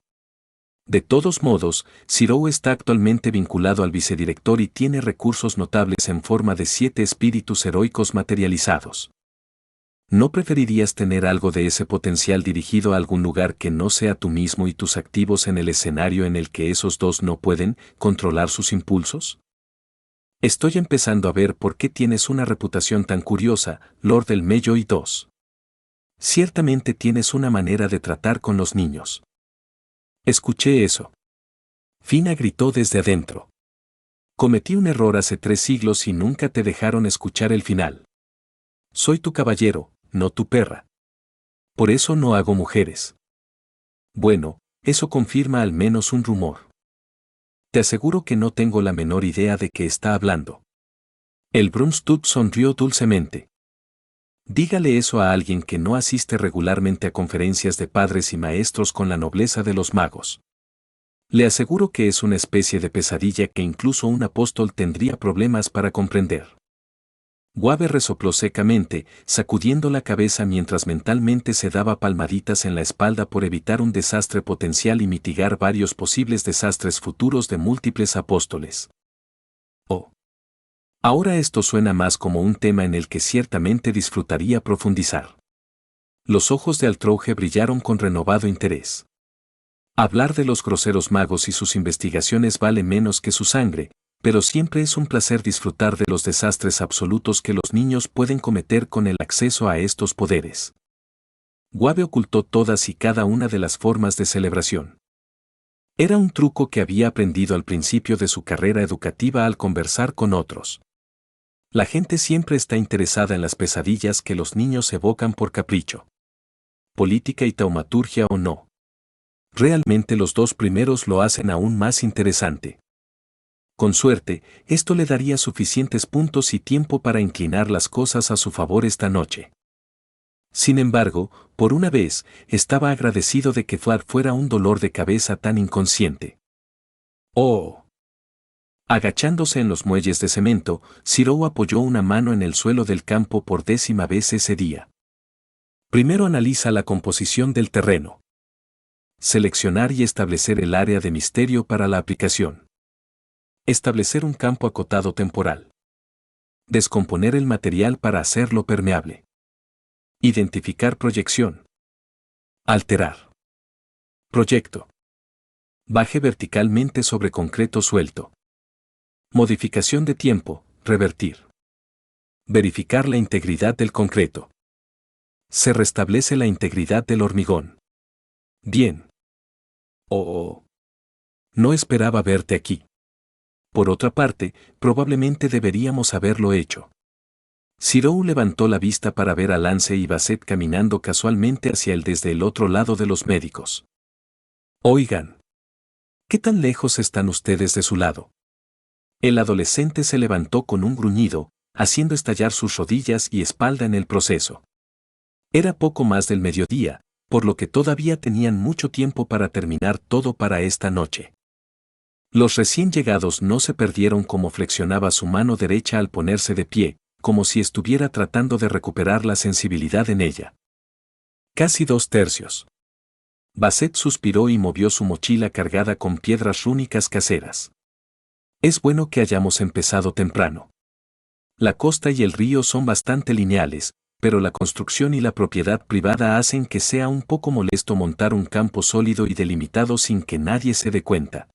De todos modos, Zirou está actualmente vinculado al vicedirector y tiene recursos notables en forma de 7 espíritus heroicos materializados. ¿No preferirías tener algo de ese potencial dirigido a algún lugar que no sea tú mismo y tus activos en el escenario en el que esos dos no pueden controlar sus impulsos? Estoy empezando a ver por qué tienes una reputación tan curiosa, Lord del Mello y II. Ciertamente tienes una manera de tratar con los niños. Escuché eso. Fina gritó desde adentro. Cometí un error hace 3 siglos y nunca te dejaron escuchar el final. Soy tu caballero, no tu perra. Por eso no hago mujeres. Bueno, eso confirma al menos un rumor. Te aseguro que no tengo la menor idea de qué está hablando. El Brunstut sonrió dulcemente. Dígale eso a alguien que no asiste regularmente a conferencias de padres y maestros con la nobleza de los magos. Le aseguro que es una especie de pesadilla que incluso un apóstol tendría problemas para comprender. Guave resopló secamente, sacudiendo la cabeza mientras mentalmente se daba palmaditas en la espalda por evitar un desastre potencial y mitigar varios posibles desastres futuros de múltiples apóstoles. Oh. Ahora esto suena más como un tema en el que ciertamente disfrutaría profundizar. Los ojos de Altroje brillaron con renovado interés. Hablar de los groseros magos y sus investigaciones vale menos que su sangre, pero siempre es un placer disfrutar de los desastres absolutos que los niños pueden cometer con el acceso a estos poderes. Guave ocultó todas y cada una de las formas de celebración. Era un truco que había aprendido al principio de su carrera educativa al conversar con otros. La gente siempre está interesada en las pesadillas que los niños evocan por capricho. Política y taumaturgia o no. Realmente los dos primeros lo hacen aún más interesante. Con suerte, esto le daría suficientes puntos y tiempo para inclinar las cosas a su favor esta noche. Sin embargo, por una vez, estaba agradecido de que Flart fuera un dolor de cabeza tan inconsciente. ¡Oh! Agachándose en los muelles de cemento, Zirou apoyó una mano en el suelo del campo por 10ª vez ese día. Primero analiza la composición del terreno. Seleccionar y establecer el área de misterio para la aplicación. Establecer un campo acotado temporal. Descomponer el material para hacerlo permeable. Identificar proyección. Alterar. Proyecto. Baje verticalmente sobre concreto suelto. Modificación de tiempo, revertir. Verificar la integridad del concreto. Se restablece la integridad del hormigón. Bien. Oh. No esperaba verte aquí. Por otra parte, probablemente deberíamos haberlo hecho. Zirou levantó la vista para ver a Lance y Basset caminando casualmente hacia él desde el otro lado de los médicos. Oigan. ¿Qué tan lejos están ustedes de su lado? El adolescente se levantó con un gruñido, haciendo estallar sus rodillas y espalda en el proceso. Era poco más del mediodía, por lo que todavía tenían mucho tiempo para terminar todo para esta noche. Los recién llegados no se perdieron cómo flexionaba su mano derecha al ponerse de pie, como si estuviera tratando de recuperar la sensibilidad en ella. Casi 2/3. Basset suspiró y movió su mochila cargada con piedras rúnicas caseras. Es bueno que hayamos empezado temprano. La costa y el río son bastante lineales, pero la construcción y la propiedad privada hacen que sea un poco molesto montar un campo sólido y delimitado sin que nadie se dé cuenta.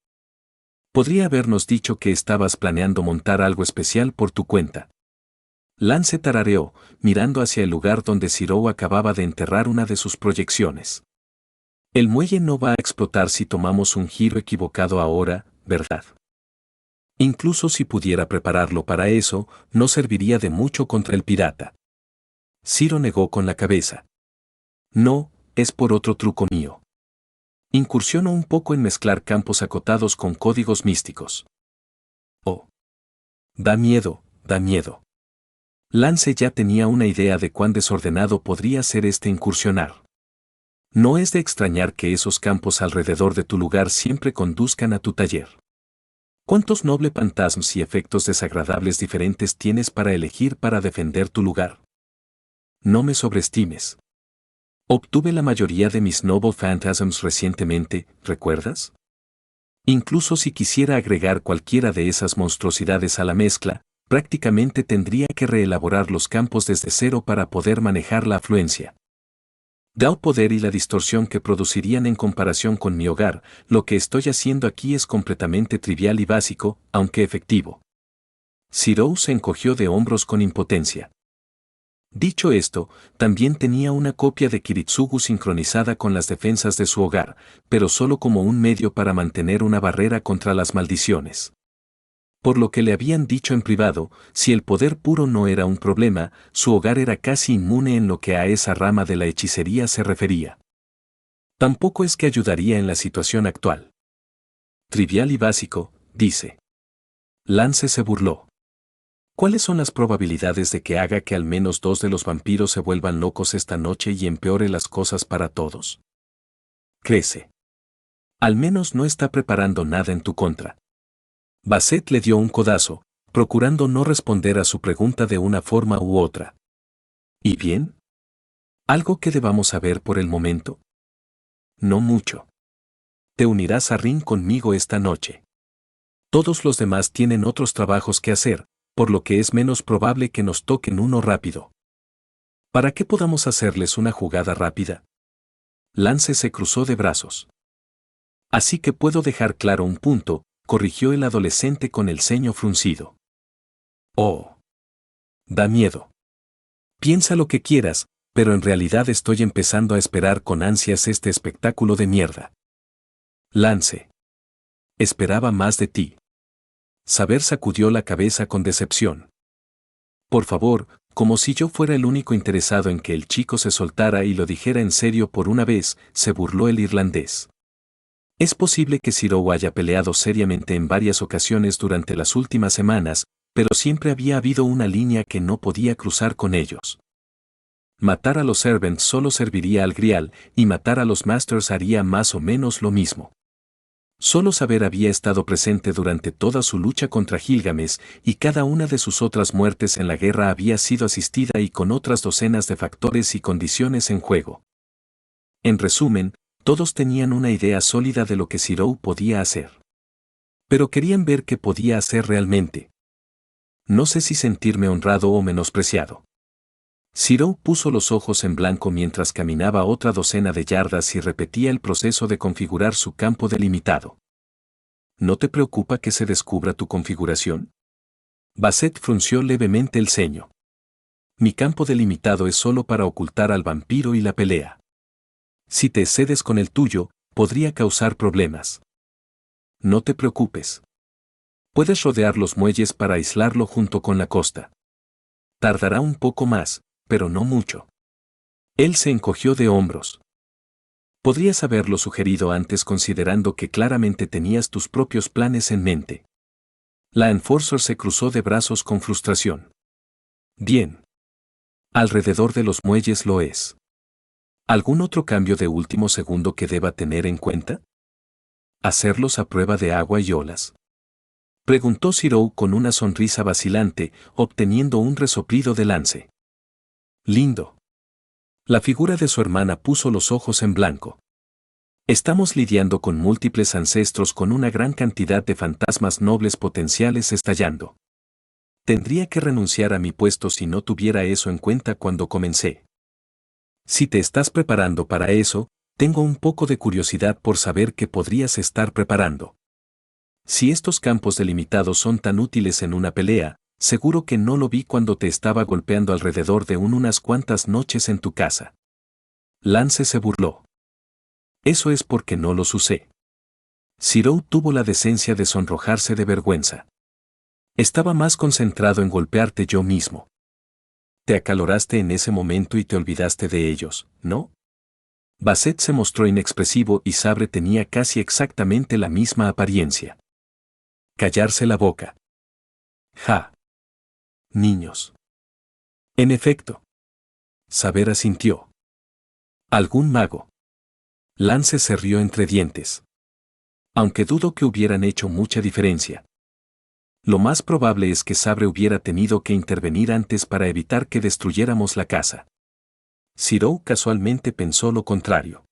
Podría habernos dicho que estabas planeando montar algo especial por tu cuenta. Lance tarareó, mirando hacia el lugar donde Zirou acababa de enterrar una de sus proyecciones. El muelle no va a explotar si tomamos un giro equivocado ahora, ¿verdad? Incluso si pudiera prepararlo para eso, no serviría de mucho contra el pirata. Ciro negó con la cabeza. No, es por otro truco mío. Incursiono un poco en mezclar campos acotados con códigos místicos. Oh. Da miedo, da miedo. Lance ya tenía una idea de cuán desordenado podría ser este incursionar. No es de extrañar que esos campos alrededor de tu lugar siempre conduzcan a tu taller. ¿Cuántos nobles fantasmas y efectos desagradables diferentes tienes para elegir para defender tu lugar? No me sobreestimes. Obtuve la mayoría de mis Noble Phantasms recientemente, ¿recuerdas? Incluso si quisiera agregar cualquiera de esas monstruosidades a la mezcla, prácticamente tendría que reelaborar los campos desde cero para poder manejar la afluencia. Dado el poder y la distorsión que producirían en comparación con mi hogar, lo que estoy haciendo aquí es completamente trivial y básico, aunque efectivo. Zero se encogió de hombros con impotencia. Dicho esto, también tenía una copia de Kiritsugu sincronizada con las defensas de su hogar, pero solo como un medio para mantener una barrera contra las maldiciones. Por lo que le habían dicho en privado, si el poder puro no era un problema, su hogar era casi inmune en lo que a esa rama de la hechicería se refería. Tampoco es que ayudaría en la situación actual. Trivial y básico, dice. Lance se burló. ¿Cuáles son las probabilidades de que haga que al menos 2 de los vampiros se vuelvan locos esta noche y empeore las cosas para todos? Crece. Al menos no está preparando nada en tu contra. Basset le dio un codazo, procurando no responder a su pregunta de una forma u otra. ¿Y bien? ¿Algo que debamos saber por el momento? No mucho. Te unirás a Ring conmigo esta noche. Todos los demás tienen otros trabajos que hacer, por lo que es menos probable que nos toquen uno rápido. ¿Para qué podamos hacerles una jugada rápida? Lance se cruzó de brazos. Así que puedo dejar claro un punto, corrigió el adolescente con el ceño fruncido. Oh. Da miedo. Piensa lo que quieras, pero en realidad estoy empezando a esperar con ansias este espectáculo de mierda. Lance. Esperaba más de ti. Saber sacudió la cabeza con decepción. Por favor, como si yo fuera el único interesado en que el chico se soltara y lo dijera en serio por una vez, se burló el irlandés. Es posible que Zero haya peleado seriamente en varias ocasiones durante las últimas semanas, pero siempre había habido una línea que no podía cruzar con ellos. Matar a los Servants solo serviría al Grial, y matar a los Masters haría más o menos lo mismo. Solo Saber había estado presente durante toda su lucha contra Gilgamesh, y cada una de sus otras muertes en la guerra había sido asistida y con otras docenas de factores y condiciones en juego. En resumen, todos tenían una idea sólida de lo que Zero podía hacer. Pero querían ver qué podía hacer realmente. No sé si sentirme honrado o menospreciado. Zero puso los ojos en blanco mientras caminaba otra docena de yardas y repetía el proceso de configurar su campo delimitado. ¿No te preocupa que se descubra tu configuración? Basset frunció levemente el ceño. Mi campo delimitado es solo para ocultar al vampiro y la pelea. Si te excedes con el tuyo, podría causar problemas. No te preocupes. Puedes rodear los muelles para aislarlo junto con la costa. Tardará un poco más, pero no mucho. Él se encogió de hombros. Podrías haberlo sugerido antes considerando que claramente tenías tus propios planes en mente. La Enforcer se cruzó de brazos con frustración. Bien. Alrededor de los muelles lo es. ¿Algún otro cambio de último segundo que deba tener en cuenta? ¿Hacerlos a prueba de agua y olas? Preguntó Zero con una sonrisa vacilante, obteniendo un resoplido de Lance. Lindo. La figura de su hermana puso los ojos en blanco. Estamos lidiando con múltiples ancestros con una gran cantidad de fantasmas nobles potenciales estallando. Tendría que renunciar a mi puesto si no tuviera eso en cuenta cuando comencé. Si te estás preparando para eso, tengo un poco de curiosidad por saber qué podrías estar preparando. Si estos campos delimitados son tan útiles en una pelea, seguro que no lo vi cuando te estaba golpeando alrededor de unas cuantas noches en tu casa. Lance se burló. Eso es porque no los usé. Zero tuvo la decencia de sonrojarse de vergüenza. Estaba más concentrado en golpearte yo mismo. Te acaloraste en ese momento y te olvidaste de ellos, ¿no? Basset se mostró inexpresivo y Sabre tenía casi exactamente la misma apariencia. Callarse la boca. Ja. Niños. En efecto. Saber asintió. Algún mago. Lance se rió entre dientes. Aunque dudo que hubieran hecho mucha diferencia. Lo más probable es que Sabre hubiera tenido que intervenir antes para evitar que destruyéramos la casa. Zero casualmente pensó lo contrario.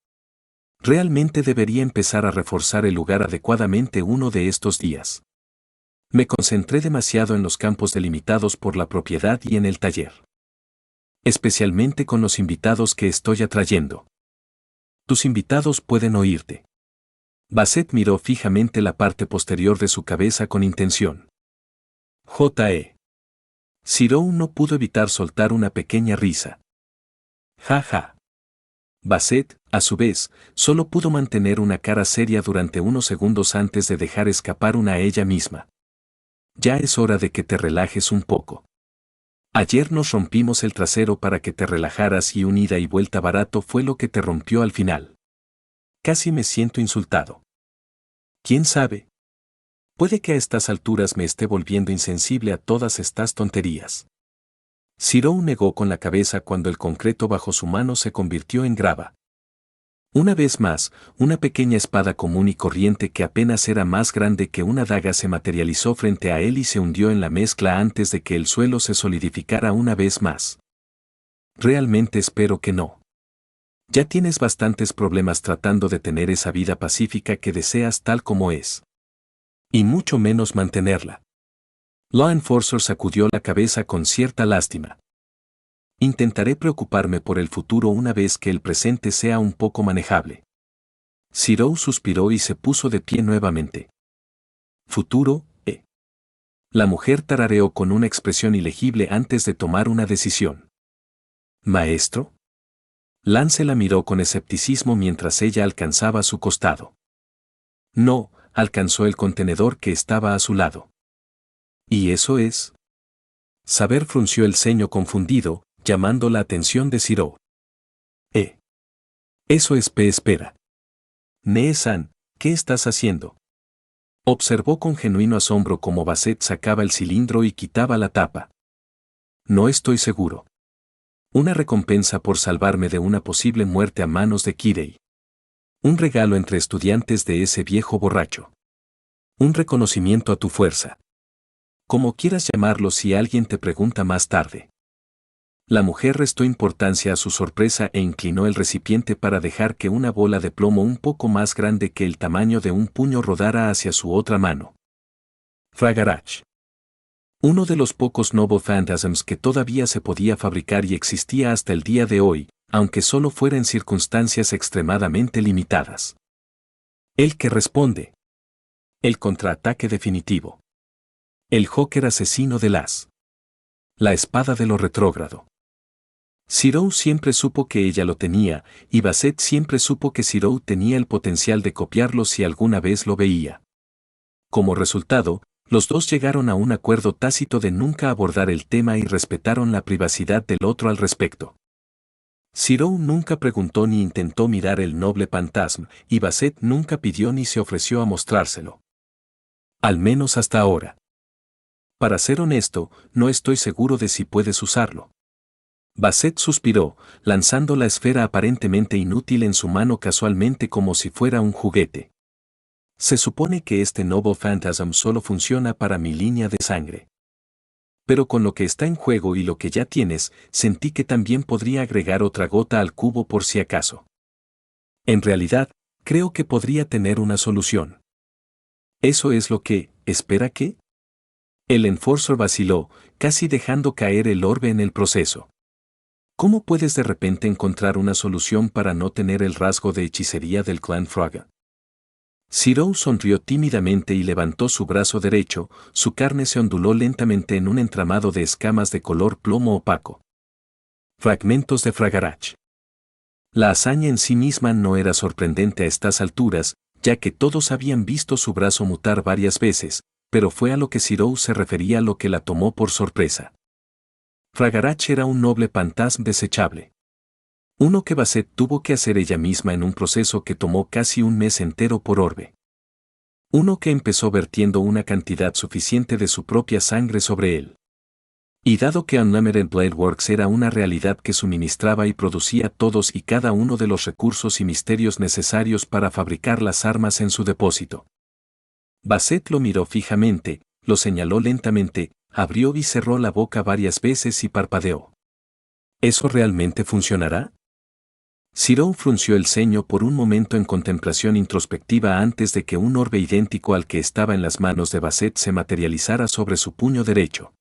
Realmente debería empezar a reforzar el lugar adecuadamente uno de estos días. Me concentré demasiado en los campos delimitados por la propiedad y en el taller. Especialmente con los invitados que estoy atrayendo. Tus invitados pueden oírte. Bassett miró fijamente la parte posterior de su cabeza con intención. J.E. Zero no pudo evitar soltar una pequeña risa. Ja ja. Bassett, a su vez, solo pudo mantener una cara seria durante unos segundos antes de dejar escapar una a ella misma. Ya es hora de que te relajes un poco. Ayer nos rompimos el trasero para que te relajaras y un ida y vuelta barato fue lo que te rompió al final. Casi me siento insultado. ¿Quién sabe? Puede que a estas alturas me esté volviendo insensible a todas estas tonterías. Zero negó con la cabeza cuando el concreto bajo su mano se convirtió en grava. Una vez más, una pequeña espada común y corriente que apenas era más grande que una daga se materializó frente a él y se hundió en la mezcla antes de que el suelo se solidificara una vez más. Realmente espero que no. Ya tienes bastantes problemas tratando de tener esa vida pacífica que deseas tal como es. Y mucho menos mantenerla. Law Enforcer sacudió la cabeza con cierta lástima. Intentaré preocuparme por el futuro una vez que el presente sea un poco manejable. Zero suspiró y se puso de pie nuevamente. Futuro, La mujer tarareó con una expresión ilegible antes de tomar una decisión. ¿Maestro? Lance la miró con escepticismo mientras ella alcanzaba su costado. No, alcanzó el contenedor que estaba a su lado. ¿Y eso es? Saber frunció el ceño confundido, llamando la atención de Zero. Eso es espera. Nee-san, ¿qué estás haciendo? Observó con genuino asombro cómo Bassett sacaba el cilindro y quitaba la tapa. No estoy seguro. Una recompensa por salvarme de una posible muerte a manos de Kirei. Un regalo entre estudiantes de ese viejo borracho. Un reconocimiento a tu fuerza. Como quieras llamarlo si alguien te pregunta más tarde. La mujer restó importancia a su sorpresa e inclinó el recipiente para dejar que una bola de plomo un poco más grande que el tamaño de un puño rodara hacia su otra mano. Fragarach. Uno de los pocos Noble Phantasms que todavía se podía fabricar y existía hasta el día de hoy, aunque solo fuera en circunstancias extremadamente limitadas. El que responde. El contraataque definitivo. El Joker asesino de las. La espada de lo retrógrado. Zero siempre supo que ella lo tenía, y Bassett siempre supo que Zero tenía el potencial de copiarlo si alguna vez lo veía. Como resultado, los dos llegaron a un acuerdo tácito de nunca abordar el tema y respetaron la privacidad del otro al respecto. Zero nunca preguntó ni intentó mirar el noble fantasma, y Bassett nunca pidió ni se ofreció a mostrárselo. Al menos hasta ahora. Para ser honesto, no estoy seguro de si puedes usarlo. Bassett suspiró, lanzando la esfera aparentemente inútil en su mano casualmente como si fuera un juguete. Se supone que este Noble Phantasm solo funciona para mi línea de sangre. Pero con lo que está en juego y lo que ya tienes, sentí que también podría agregar otra gota al cubo por si acaso. En realidad, creo que podría tener una solución. ¿Eso es lo que, espera que? El Enforcer vaciló, casi dejando caer el orbe en el proceso. ¿Cómo puedes de repente encontrar una solución para no tener el rasgo de hechicería del clan Fraga? Zero sonrió tímidamente y levantó su brazo derecho, su carne se onduló lentamente en un entramado de escamas de color plomo opaco. Fragmentos de Fragarach. La hazaña en sí misma no era sorprendente a estas alturas, ya que todos habían visto su brazo mutar varias veces, pero fue a lo que Zero se refería lo que la tomó por sorpresa. Fragarach era un noble fantasma desechable. Uno que Bassett tuvo que hacer ella misma en un proceso que tomó casi un mes entero por orbe. Uno que empezó vertiendo una cantidad suficiente de su propia sangre sobre él. Y dado que Unlimited Blade Works era una realidad que suministraba y producía todos y cada uno de los recursos y misterios necesarios para fabricar las armas en su depósito. Basset lo miró fijamente, lo señaló lentamente, abrió y cerró la boca varias veces y parpadeó. ¿Eso realmente funcionará? Cyril frunció el ceño por un momento en contemplación introspectiva antes de que un orbe idéntico al que estaba en las manos de Basset se materializara sobre su puño derecho.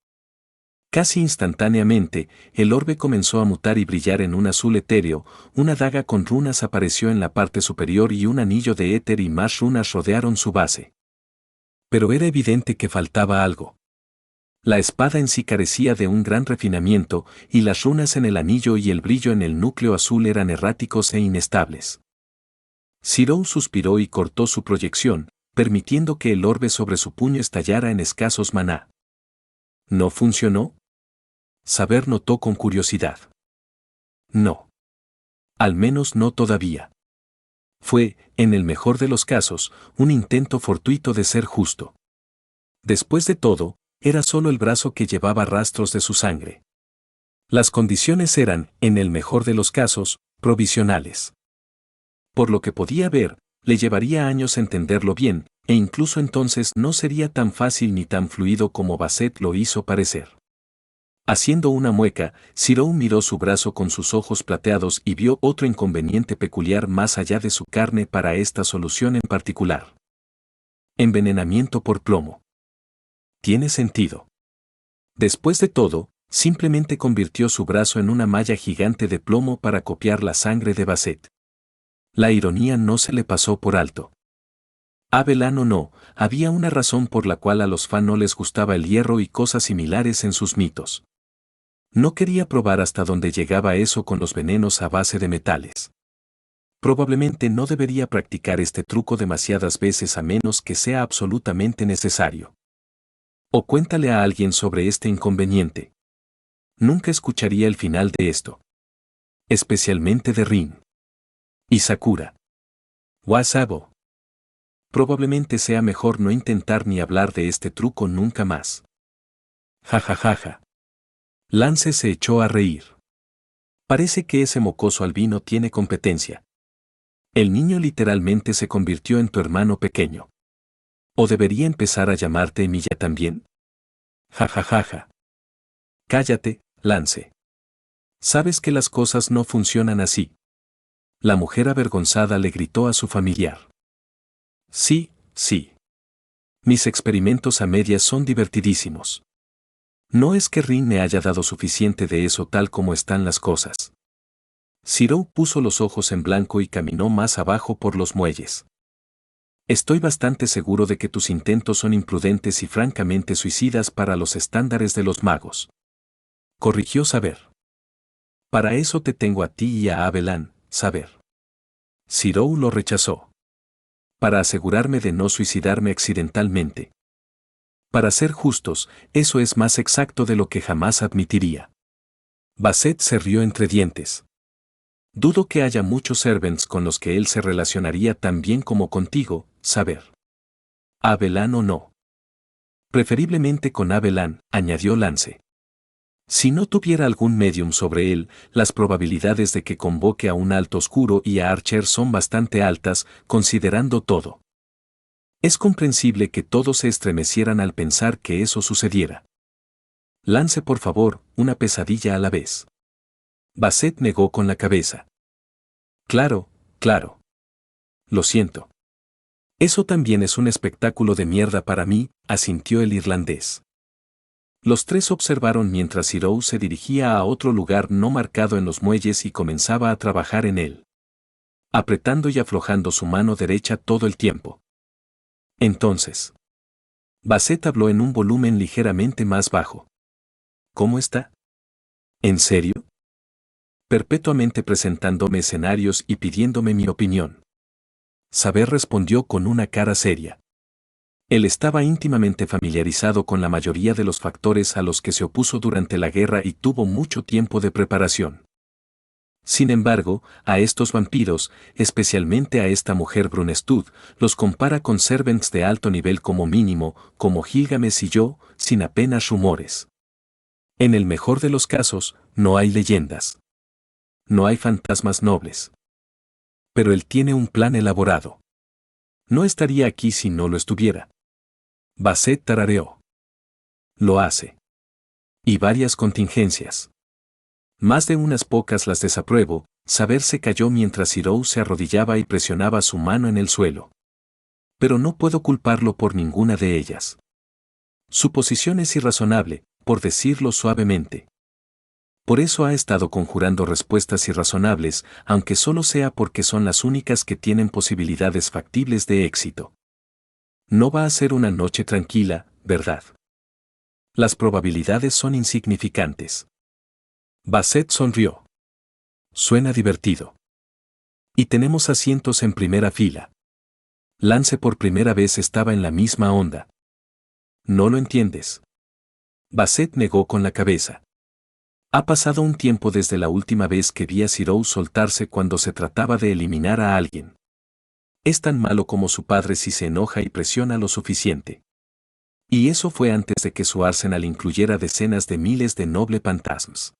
Casi instantáneamente, el orbe comenzó a mutar y brillar en un azul etéreo, una daga con runas apareció en la parte superior y un anillo de éter y más runas rodearon su base. Pero era evidente que faltaba algo. La espada en sí carecía de un gran refinamiento, y las runas en el anillo y el brillo en el núcleo azul eran erráticos e inestables. Cyril suspiró y cortó su proyección, permitiendo que el orbe sobre su puño estallara en escasos maná. ¿No funcionó? Saber notó con curiosidad. No. Al menos no todavía. Fue, en el mejor de los casos, un intento fortuito de ser justo. Después de todo, era solo el brazo que llevaba rastros de su sangre. Las condiciones eran, en el mejor de los casos, provisionales. Por lo que podía ver, le llevaría años entenderlo bien, e incluso entonces no sería tan fácil ni tan fluido como Basset lo hizo parecer. Haciendo una mueca, Cyril miró su brazo con sus ojos plateados y vio otro inconveniente peculiar más allá de su carne para esta solución en particular. Envenenamiento por plomo. Tiene sentido. Después de todo, simplemente convirtió su brazo en una malla gigante de plomo para copiar la sangre de Basset. La ironía no se le pasó por alto. Abelan o no, había una razón por la cual a los fan no les gustaba el hierro y cosas similares en sus mitos. No quería probar hasta dónde llegaba eso con los venenos a base de metales. Probablemente no debería practicar este truco demasiadas veces a menos que sea absolutamente necesario. O cuéntale a alguien sobre este inconveniente. Nunca escucharía el final de esto. Especialmente de Rin. Y Sakura. Wasabo. Probablemente sea mejor no intentar ni hablar de este truco nunca más. Jajajaja. Lance se echó a reír. Parece que ese mocoso albino tiene competencia. El niño literalmente se convirtió en tu hermano pequeño. ¿O debería empezar a llamarte Emilia también? Jajajaja. Cállate, Lance. Sabes que las cosas no funcionan así. La mujer avergonzada le gritó a su familiar. Sí, sí. Mis experimentos a medias son divertidísimos. No es que Rin me haya dado suficiente de eso tal como están las cosas. Cyril puso los ojos en blanco y caminó más abajo por los muelles. Estoy bastante seguro de que tus intentos son imprudentes y francamente suicidas para los estándares de los magos. Corrigió Saber. Para eso te tengo a ti y a Abelan, Saber. Cyril lo rechazó. Para asegurarme de no suicidarme accidentalmente. Para ser justos, eso es más exacto de lo que jamás admitiría. Basset se rió entre dientes. Dudo que haya muchos servants con los que él se relacionaría tan bien como contigo, Saber. Abelan o no. Preferiblemente con Abelan, añadió Lance. Si no tuviera algún medium sobre él, las probabilidades de que convoque a un alto oscuro y a Archer son bastante altas, considerando todo. Es comprensible que todos se estremecieran al pensar que eso sucediera. Lance por favor, una pesadilla a la vez. Basset negó con la cabeza. Claro, claro. Lo siento. Eso también es un espectáculo de mierda para mí, asintió el irlandés. Los tres observaron mientras Cyril se dirigía a otro lugar no marcado en los muelles y comenzaba a trabajar en él. Apretando y aflojando su mano derecha todo el tiempo. Entonces. Basset habló en un volumen ligeramente más bajo. ¿Cómo está? ¿En serio? Perpetuamente presentándome escenarios y pidiéndome mi opinión. Saber respondió con una cara seria. Él estaba íntimamente familiarizado con la mayoría de los factores a los que se opuso durante la guerra y tuvo mucho tiempo de preparación. Sin embargo, a estos vampiros, especialmente a esta mujer Brunestud, los compara con servants de alto nivel como mínimo, como Gilgamesh y yo, sin apenas rumores. En el mejor de los casos, no hay leyendas. No hay fantasmas nobles. Pero él tiene un plan elaborado. No estaría aquí si no lo estuviera. Basset tarareó. Lo hace. Y varias contingencias. Más de unas pocas las desapruebo. Saber se calló mientras Cyrus se arrodillaba y presionaba su mano en el suelo. Pero no puedo culparlo por ninguna de ellas. Su posición es irrazonable, por decirlo suavemente. Por eso ha estado conjurando respuestas irrazonables, aunque solo sea porque son las únicas que tienen posibilidades factibles de éxito. No va a ser una noche tranquila, ¿verdad? Las probabilidades son insignificantes. Basset sonrió. Suena divertido. Y tenemos asientos en primera fila. Lance por primera vez estaba en la misma onda. ¿No lo entiendes? Basset negó con la cabeza. Ha pasado un tiempo desde la última vez que vi a Cyrus soltarse cuando se trataba de eliminar a alguien. Es tan malo como su padre si se enoja y presiona lo suficiente. Y eso fue antes de que su arsenal incluyera decenas de miles de noble fantasmas.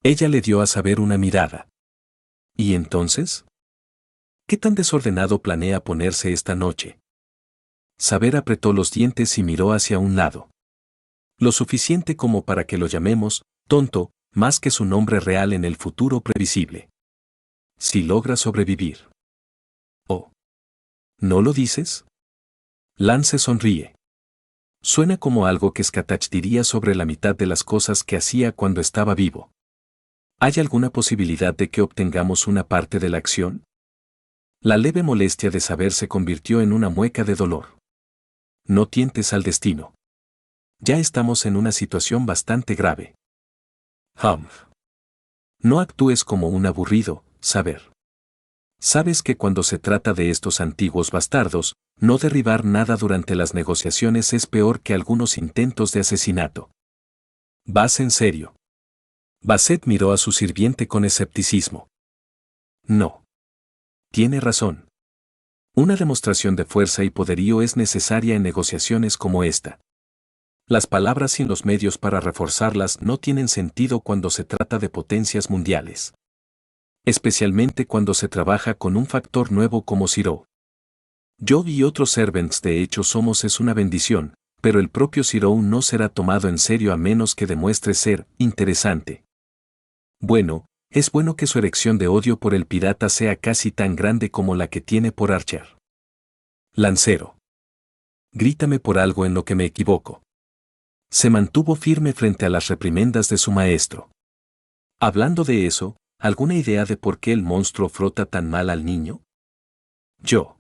Ella le dio a saber una mirada. ¿Y entonces? ¿Qué tan desordenado planea ponerse esta noche? Saber apretó los dientes y miró hacia un lado. Lo suficiente como para que lo llamemos tonto, más que su nombre real en el futuro previsible. Si logra sobrevivir. ¿Oh? ¿No lo dices? Lance sonríe. Suena como algo que Skatach diría sobre la mitad de las cosas que hacía cuando estaba vivo. ¿Hay alguna posibilidad de que obtengamos una parte de la acción? La leve molestia de saber se convirtió en una mueca de dolor. No tientes al destino. Ya estamos en una situación bastante grave. No actúes como un aburrido, saber. Sabes que cuando se trata de estos antiguos bastardos, no derribar nada durante las negociaciones es peor que algunos intentos de asesinato. ¿Vas en serio? Basset miró a su sirviente con escepticismo. No. Tiene razón. Una demostración de fuerza y poderío es necesaria en negociaciones como esta. Las palabras sin los medios para reforzarlas no tienen sentido cuando se trata de potencias mundiales. Especialmente cuando se trabaja con un factor nuevo como Cyrus. Yo y otros servants de hecho somos es una bendición, pero el propio Cyrus no será tomado en serio a menos que demuestre ser interesante. Bueno, es bueno que su erección de odio por el pirata sea casi tan grande como la que tiene por Archer. Lancero. Grítame por algo en lo que me equivoco. Se mantuvo firme frente a las reprimendas de su maestro. Hablando de eso, ¿alguna idea de por qué el monstruo frota tan mal al niño? Yo.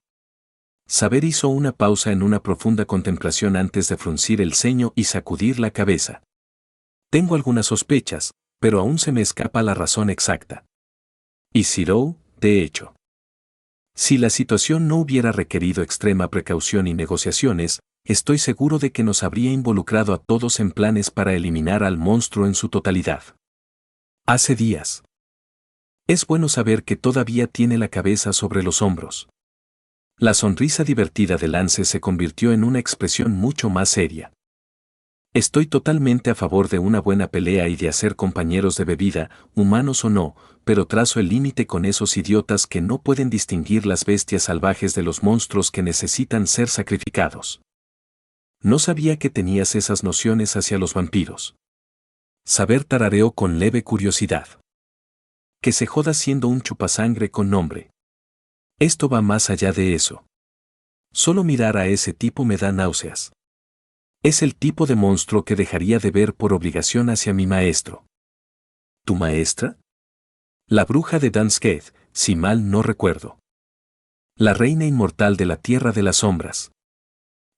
Saber hizo una pausa en una profunda contemplación antes de fruncir el ceño y sacudir la cabeza. Tengo algunas sospechas, pero aún se me escapa la razón exacta. Y Cyrus, de hecho. Si la situación no hubiera requerido extrema precaución y negociaciones, estoy seguro de que nos habría involucrado a todos en planes para eliminar al monstruo en su totalidad. Hace días. Es bueno saber que todavía tiene la cabeza sobre los hombros. La sonrisa divertida de Lance se convirtió en una expresión mucho más seria. Estoy totalmente a favor de una buena pelea y de hacer compañeros de bebida, humanos o no, pero trazo el límite con esos idiotas que no pueden distinguir las bestias salvajes de los monstruos que necesitan ser sacrificados. No sabía que tenías esas nociones hacia los vampiros. Saber tarareó con leve curiosidad. Que se joda siendo un chupasangre con nombre. Esto va más allá de eso. Solo mirar a ese tipo me da náuseas. Es el tipo de monstruo que dejaría de ver por obligación hacia mi maestro. ¿Tu maestra? La bruja de Dansketh, si mal no recuerdo. La reina inmortal de la Tierra de las Sombras.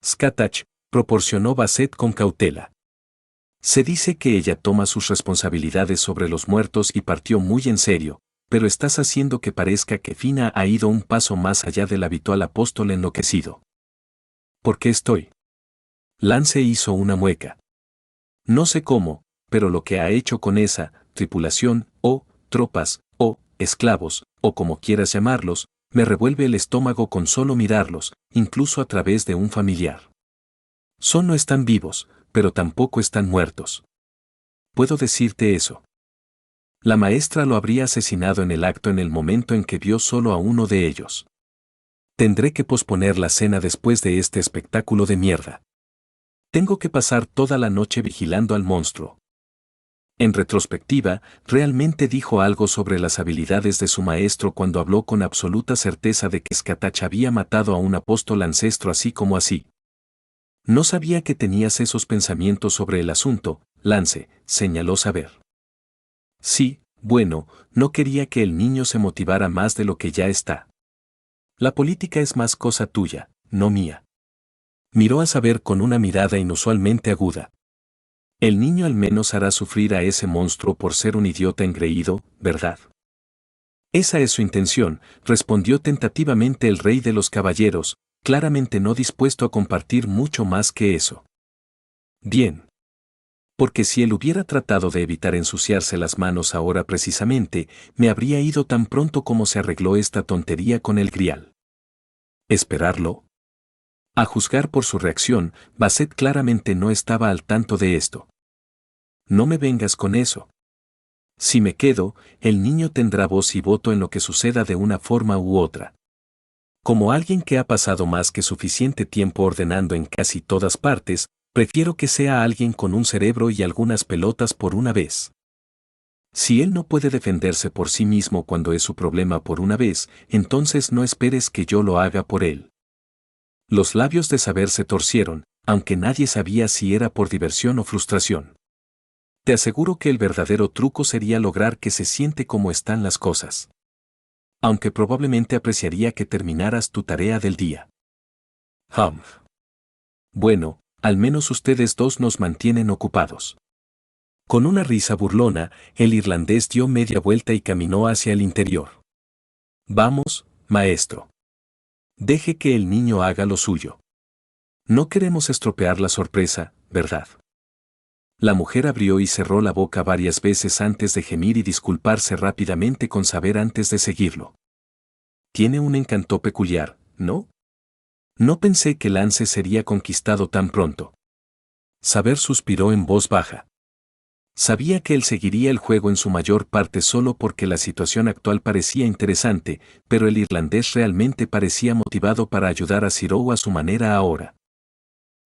Skatach, proporcionó Basset con cautela. Se dice que ella toma sus responsabilidades sobre los muertos y partió muy en serio, pero estás haciendo que parezca que Fina ha ido un paso más allá del habitual apóstol enloquecido. ¿Por qué estoy? Lance hizo una mueca. No sé cómo, pero lo que ha hecho con esa tripulación, o tropas, o esclavos, o como quieras llamarlos, me revuelve el estómago con solo mirarlos, incluso a través de un familiar. No están vivos, pero tampoco están muertos. Puedo decirte eso. La maestra lo habría asesinado en el acto en el momento en que vio solo a uno de ellos. Tendré que posponer la cena después de este espectáculo de mierda. Tengo que pasar toda la noche vigilando al monstruo. En retrospectiva, realmente dijo algo sobre las habilidades de su maestro cuando habló con absoluta certeza de que Skatach había matado a un apóstol ancestro así como así. No sabía que tenías esos pensamientos sobre el asunto, Lance, señaló saber. Sí, bueno, no quería que el niño se motivara más de lo que ya está. La política es más cosa tuya, no mía. Miró a saber con una mirada inusualmente aguda. El niño al menos hará sufrir a ese monstruo por ser un idiota engreído, ¿verdad? Esa es su intención, respondió tentativamente el rey de los caballeros, claramente no dispuesto a compartir mucho más que eso. Bien. Porque si él hubiera tratado de evitar ensuciarse las manos ahora precisamente, me habría ido tan pronto como se arregló esta tontería con el grial. ¿Esperarlo? A juzgar por su reacción, Basset claramente no estaba al tanto de esto. No me vengas con eso. Si me quedo, el niño tendrá voz y voto en lo que suceda de una forma u otra. Como alguien que ha pasado más que suficiente tiempo ordenando en casi todas partes, prefiero que sea alguien con un cerebro y algunas pelotas por una vez. Si él no puede defenderse por sí mismo cuando es su problema por una vez, entonces no esperes que yo lo haga por él. Los labios de Saber se torcieron, aunque nadie sabía si era por diversión o frustración. Te aseguro que el verdadero truco sería lograr que se siente como están las cosas. Aunque probablemente apreciaría que terminaras tu tarea del día. Bueno, al menos ustedes dos nos mantienen ocupados. Con una risa burlona, el irlandés dio media vuelta y caminó hacia el interior. Vamos, maestro. Deje que el niño haga lo suyo. No queremos estropear la sorpresa, ¿verdad? La mujer abrió y cerró la boca varias veces antes de gemir y disculparse rápidamente con Saber antes de seguirlo. Tiene un encanto peculiar, ¿no? No pensé que Lance sería conquistado tan pronto. Saber suspiró en voz baja. Sabía que él seguiría el juego en su mayor parte solo porque la situación actual parecía interesante, pero el irlandés realmente parecía motivado para ayudar a Cyril a su manera ahora.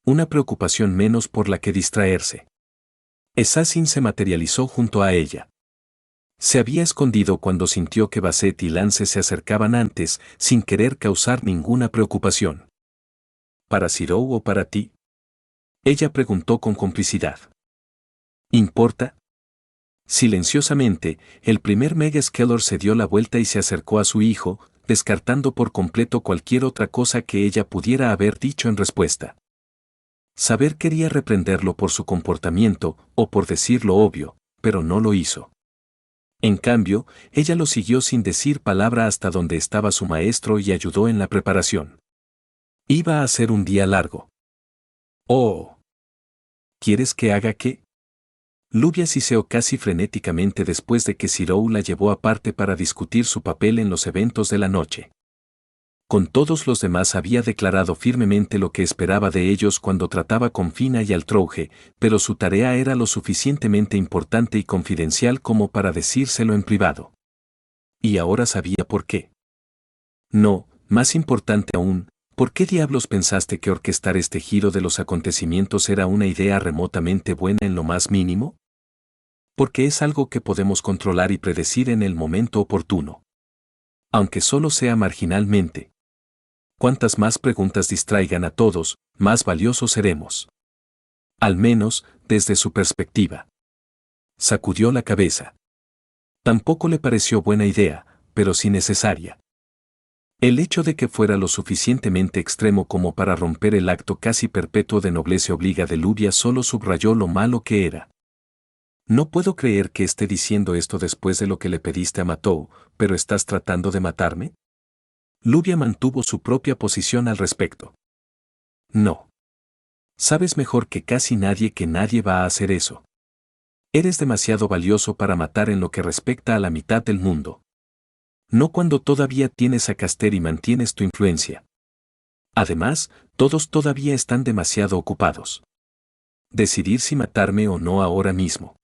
Una preocupación menos por la que distraerse. Assassin se materializó junto a ella. Se había escondido cuando sintió que Basset y Lance se acercaban antes, sin querer causar ninguna preocupación. ¿Para Cyril o para ti? Ella preguntó con complicidad. ¿Importa? Silenciosamente, el primer Mega Skeller se dio la vuelta y se acercó a su hijo, descartando por completo cualquier otra cosa que ella pudiera haber dicho en respuesta. Saber quería reprenderlo por su comportamiento, o por decir lo obvio, pero no lo hizo. En cambio, ella lo siguió sin decir palabra hasta donde estaba su maestro y ayudó en la preparación. Iba a ser un día largo. Oh. ¿Quieres que haga qué? Lubia siseó casi frenéticamente después de que Cyril la llevó aparte para discutir su papel en los eventos de la noche. Con todos los demás había declarado firmemente lo que esperaba de ellos cuando trataba con Fina y Altrouge, pero su tarea era lo suficientemente importante y confidencial como para decírselo en privado. Y ahora sabía por qué. No, más importante aún, ¿por qué diablos pensaste que orquestar este giro de los acontecimientos era una idea remotamente buena en lo más mínimo? Porque es algo que podemos controlar y predecir en el momento oportuno. Aunque solo sea marginalmente. Cuantas más preguntas distraigan a todos, más valiosos seremos. Al menos, desde su perspectiva. Sacudió la cabeza. Tampoco le pareció buena idea, pero sí necesaria. El hecho de que fuera lo suficientemente extremo como para romper el acto casi perpetuo de nobleza obliga de Lubia solo subrayó lo malo que era. No puedo creer que esté diciendo esto después de lo que le pediste a Matou, pero ¿estás tratando de matarme? Lubia mantuvo su propia posición al respecto. No. Sabes mejor que casi nadie va a hacer eso. Eres demasiado valioso para matar en lo que respecta a la mitad del mundo. No cuando todavía tienes a Caster y mantienes tu influencia. Además, todos todavía están demasiado ocupados. Decidir si matarme o no ahora mismo.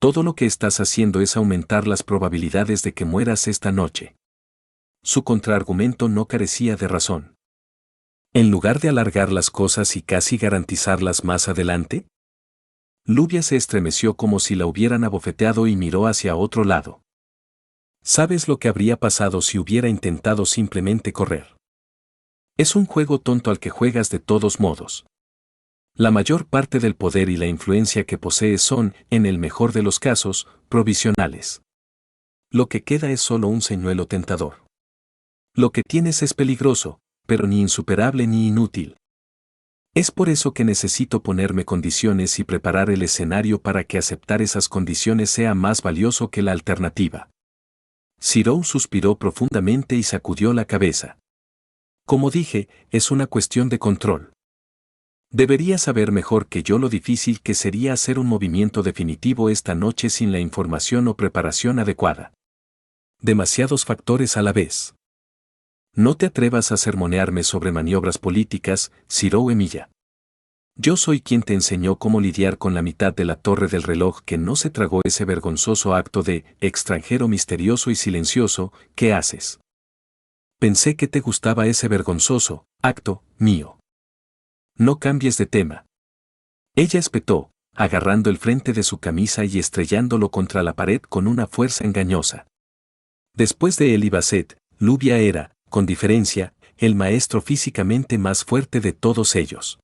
Todo lo que estás haciendo es aumentar las probabilidades de que mueras esta noche. Su contraargumento no carecía de razón. En lugar de alargar las cosas y casi garantizarlas más adelante, Lluvia se estremeció como si la hubieran abofeteado y miró hacia otro lado. ¿Sabes lo que habría pasado si hubiera intentado simplemente correr? Es un juego tonto al que juegas de todos modos. La mayor parte del poder y la influencia que posees son, en el mejor de los casos, provisionales. Lo que queda es solo un señuelo tentador. Lo que tienes es peligroso, pero ni insuperable ni inútil. Es por eso que necesito ponerme condiciones y preparar el escenario para que aceptar esas condiciones sea más valioso que la alternativa. Cyril suspiró profundamente y sacudió la cabeza. Como dije, es una cuestión de control. Deberías saber mejor que yo lo difícil que sería hacer un movimiento definitivo esta noche sin la información o preparación adecuada. Demasiados factores a la vez. No te atrevas a sermonearme sobre maniobras políticas, Cyril Emilia. Yo soy quien te enseñó cómo lidiar con la mitad de la torre del reloj que no se tragó ese vergonzoso acto de extranjero misterioso y silencioso que haces. Pensé que te gustaba ese vergonzoso acto mío. No cambies de tema. Ella espetó, agarrando el frente de su camisa y estrellándolo contra la pared con una fuerza engañosa. Después de él y Basset, Lluvia era, con diferencia, el maestro físicamente más fuerte de todos ellos.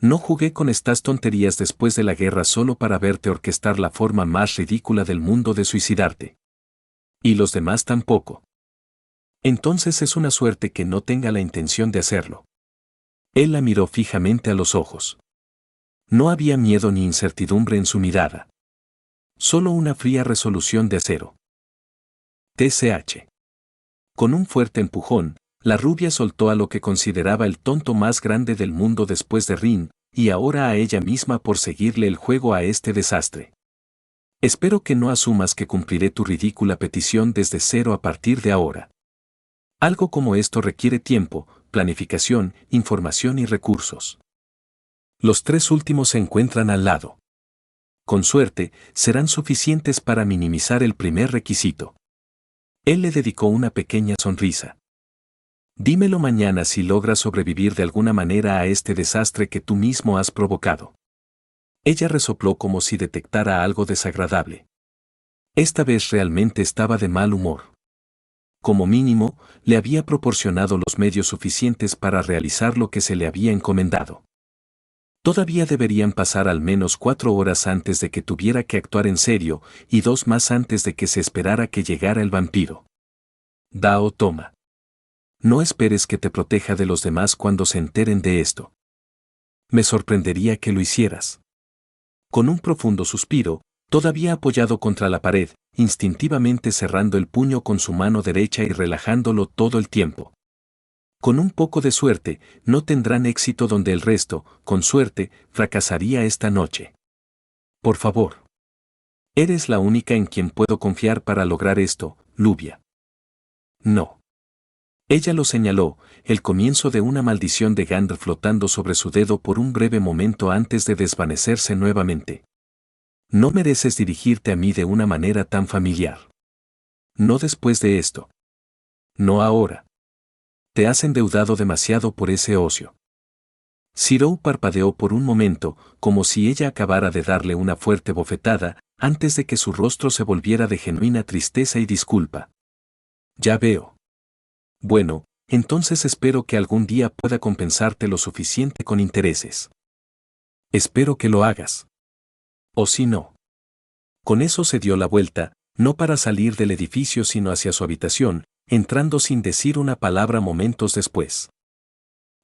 No jugué con estas tonterías después de la guerra solo para verte orquestar la forma más ridícula del mundo de suicidarte. Y los demás tampoco. Entonces es una suerte que no tenga la intención de hacerlo. Él la miró fijamente a los ojos. No había miedo ni incertidumbre en su mirada. Solo una fría resolución de acero. TCH. Con un fuerte empujón, la rubia soltó a lo que consideraba el tonto más grande del mundo después de Rin, y ahora a ella misma por seguirle el juego a este desastre. Espero que no asumas que cumpliré tu ridícula petición desde cero a partir de ahora. Algo como esto requiere tiempo, planificación, información y recursos. Los tres últimos se encuentran al lado. Con suerte, serán suficientes para minimizar el primer requisito. Él le dedicó una pequeña sonrisa. Dímelo mañana si logras sobrevivir de alguna manera a este desastre que tú mismo has provocado. Ella resopló como si detectara algo desagradable. Esta vez realmente estaba de mal humor. Como mínimo, le había proporcionado los medios suficientes para realizar lo que se le había encomendado. Todavía deberían pasar al menos 4 horas antes de que tuviera que actuar en serio y 2 más antes de que se esperara que llegara el vampiro. Da o toma. No esperes que te proteja de los demás cuando se enteren de esto. Me sorprendería que lo hicieras. Con un profundo suspiro, todavía apoyado contra la pared, instintivamente cerrando el puño con su mano derecha y relajándolo todo el tiempo. Con un poco de suerte, no tendrán éxito donde el resto, con suerte, fracasaría esta noche. Por favor. Eres la única en quien puedo confiar para lograr esto, Lluvia. No. Ella lo señaló, el comienzo de una maldición de Gandr flotando sobre su dedo por un breve momento antes de desvanecerse nuevamente. No mereces dirigirte a mí de una manera tan familiar. No después de esto. No ahora. Te has endeudado demasiado por ese ocio. Cyril parpadeó por un momento, como si ella acabara de darle una fuerte bofetada, antes de que su rostro se volviera de genuina tristeza y disculpa. Ya veo. Bueno, entonces espero que algún día pueda compensarte lo suficiente con intereses. Espero que lo hagas. O si no. Con eso se dio la vuelta, no para salir del edificio sino hacia su habitación, entrando sin decir una palabra momentos después.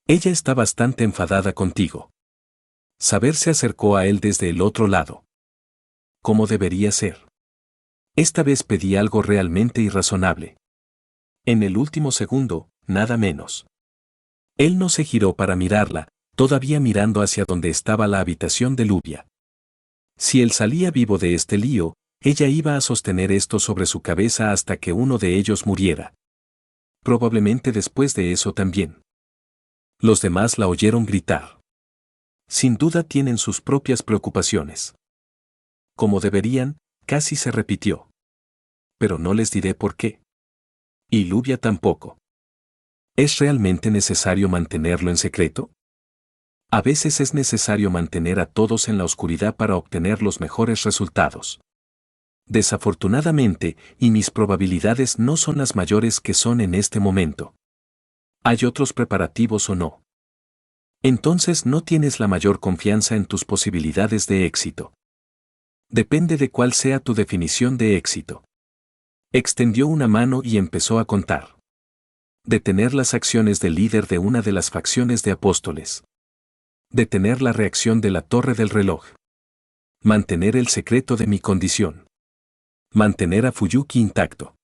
Ella está bastante enfadada contigo. Saber se acercó a él desde el otro lado. ¿Cómo debería ser? Esta vez pedí algo realmente irrazonable. En el último segundo, nada menos. Él no se giró para mirarla, todavía mirando hacia donde estaba la habitación de Lluvia. Si él salía vivo de este lío, ella iba a sostener esto sobre su cabeza hasta que uno de ellos muriera. Probablemente después de eso también. Los demás la oyeron gritar. Sin duda tienen sus propias preocupaciones. como deberían, casi se repitió. Pero no les diré por qué. Y Lluvia tampoco. ¿Es realmente necesario mantenerlo en secreto? A veces es necesario mantener a todos en la oscuridad para obtener los mejores resultados. Desafortunadamente, y mis probabilidades no son las mayores que son en este momento. ¿Hay otros preparativos o no? Entonces no tienes la mayor confianza en tus posibilidades de éxito. Depende de cuál sea tu definición de éxito. Extendió una mano y empezó a contar. Detener las acciones del líder de una de las facciones de apóstoles. Detener la reacción de la torre del reloj. Mantener el secreto de mi condición. Mantener a Fuyuki intacto.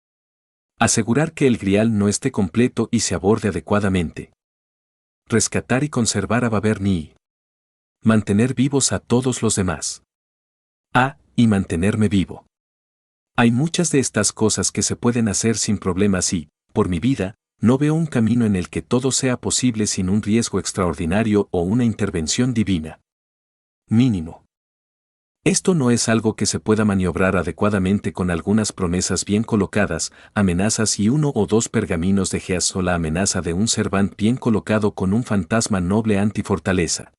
Asegurar que el grial no esté completo y se aborde adecuadamente. Rescatar y conservar a Baberni. Mantener vivos a todos los demás. Y mantenerme vivo. Hay muchas de estas cosas que se pueden hacer sin problemas y, por mi vida, no veo un camino en el que todo sea posible sin un riesgo extraordinario o una intervención divina. Mínimo. Esto no es algo que se pueda maniobrar adecuadamente con algunas promesas bien colocadas, amenazas y 1 o 2 pergaminos de Geas o la amenaza de un Servant bien colocado con un fantasma noble antifortaleza.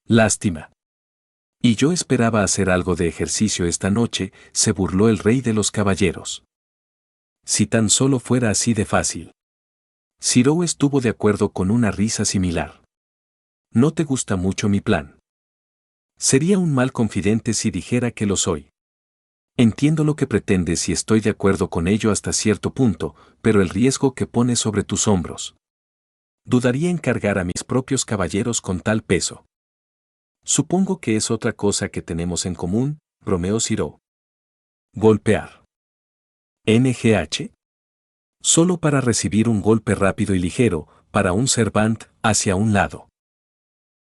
Lástima. Y yo esperaba hacer algo de ejercicio esta noche, se burló el rey de los caballeros. Si tan solo fuera así de fácil. Ciro estuvo de acuerdo con una risa similar. ¿No te gusta mucho mi plan? Sería un mal confidente si dijera que lo soy. Entiendo lo que pretendes y estoy de acuerdo con ello hasta cierto punto, pero el riesgo que pones sobre tus hombros. Dudaría en cargar a mis propios caballeros con tal peso. Supongo que es otra cosa que tenemos en común, bromeó Ciro. Golpear. NGH. Solo para recibir un golpe rápido y ligero, para un Servant, hacia un lado.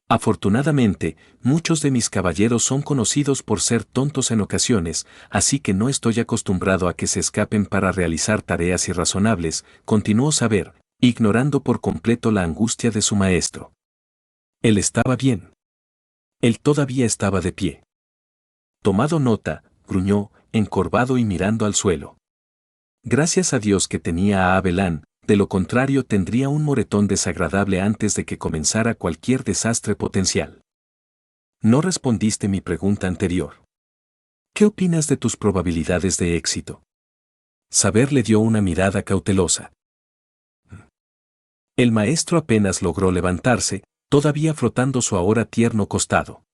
Afortunadamente, muchos de mis caballeros son conocidos por ser tontos en ocasiones, así que no estoy acostumbrado a que se escapen para realizar tareas irrazonables, continuó Saber, ignorando por completo la angustia de su maestro. Él estaba bien. Él todavía estaba de pie. Tomado nota, gruñó, encorvado y mirando al suelo. Gracias a Dios que tenía a Abelán, de lo contrario tendría un moretón desagradable antes de que comenzara cualquier desastre potencial. No respondiste mi pregunta anterior. ¿Qué opinas de tus probabilidades de éxito? Saber le dio una mirada cautelosa. El maestro apenas logró levantarse, todavía frotando su ahora tierno costado.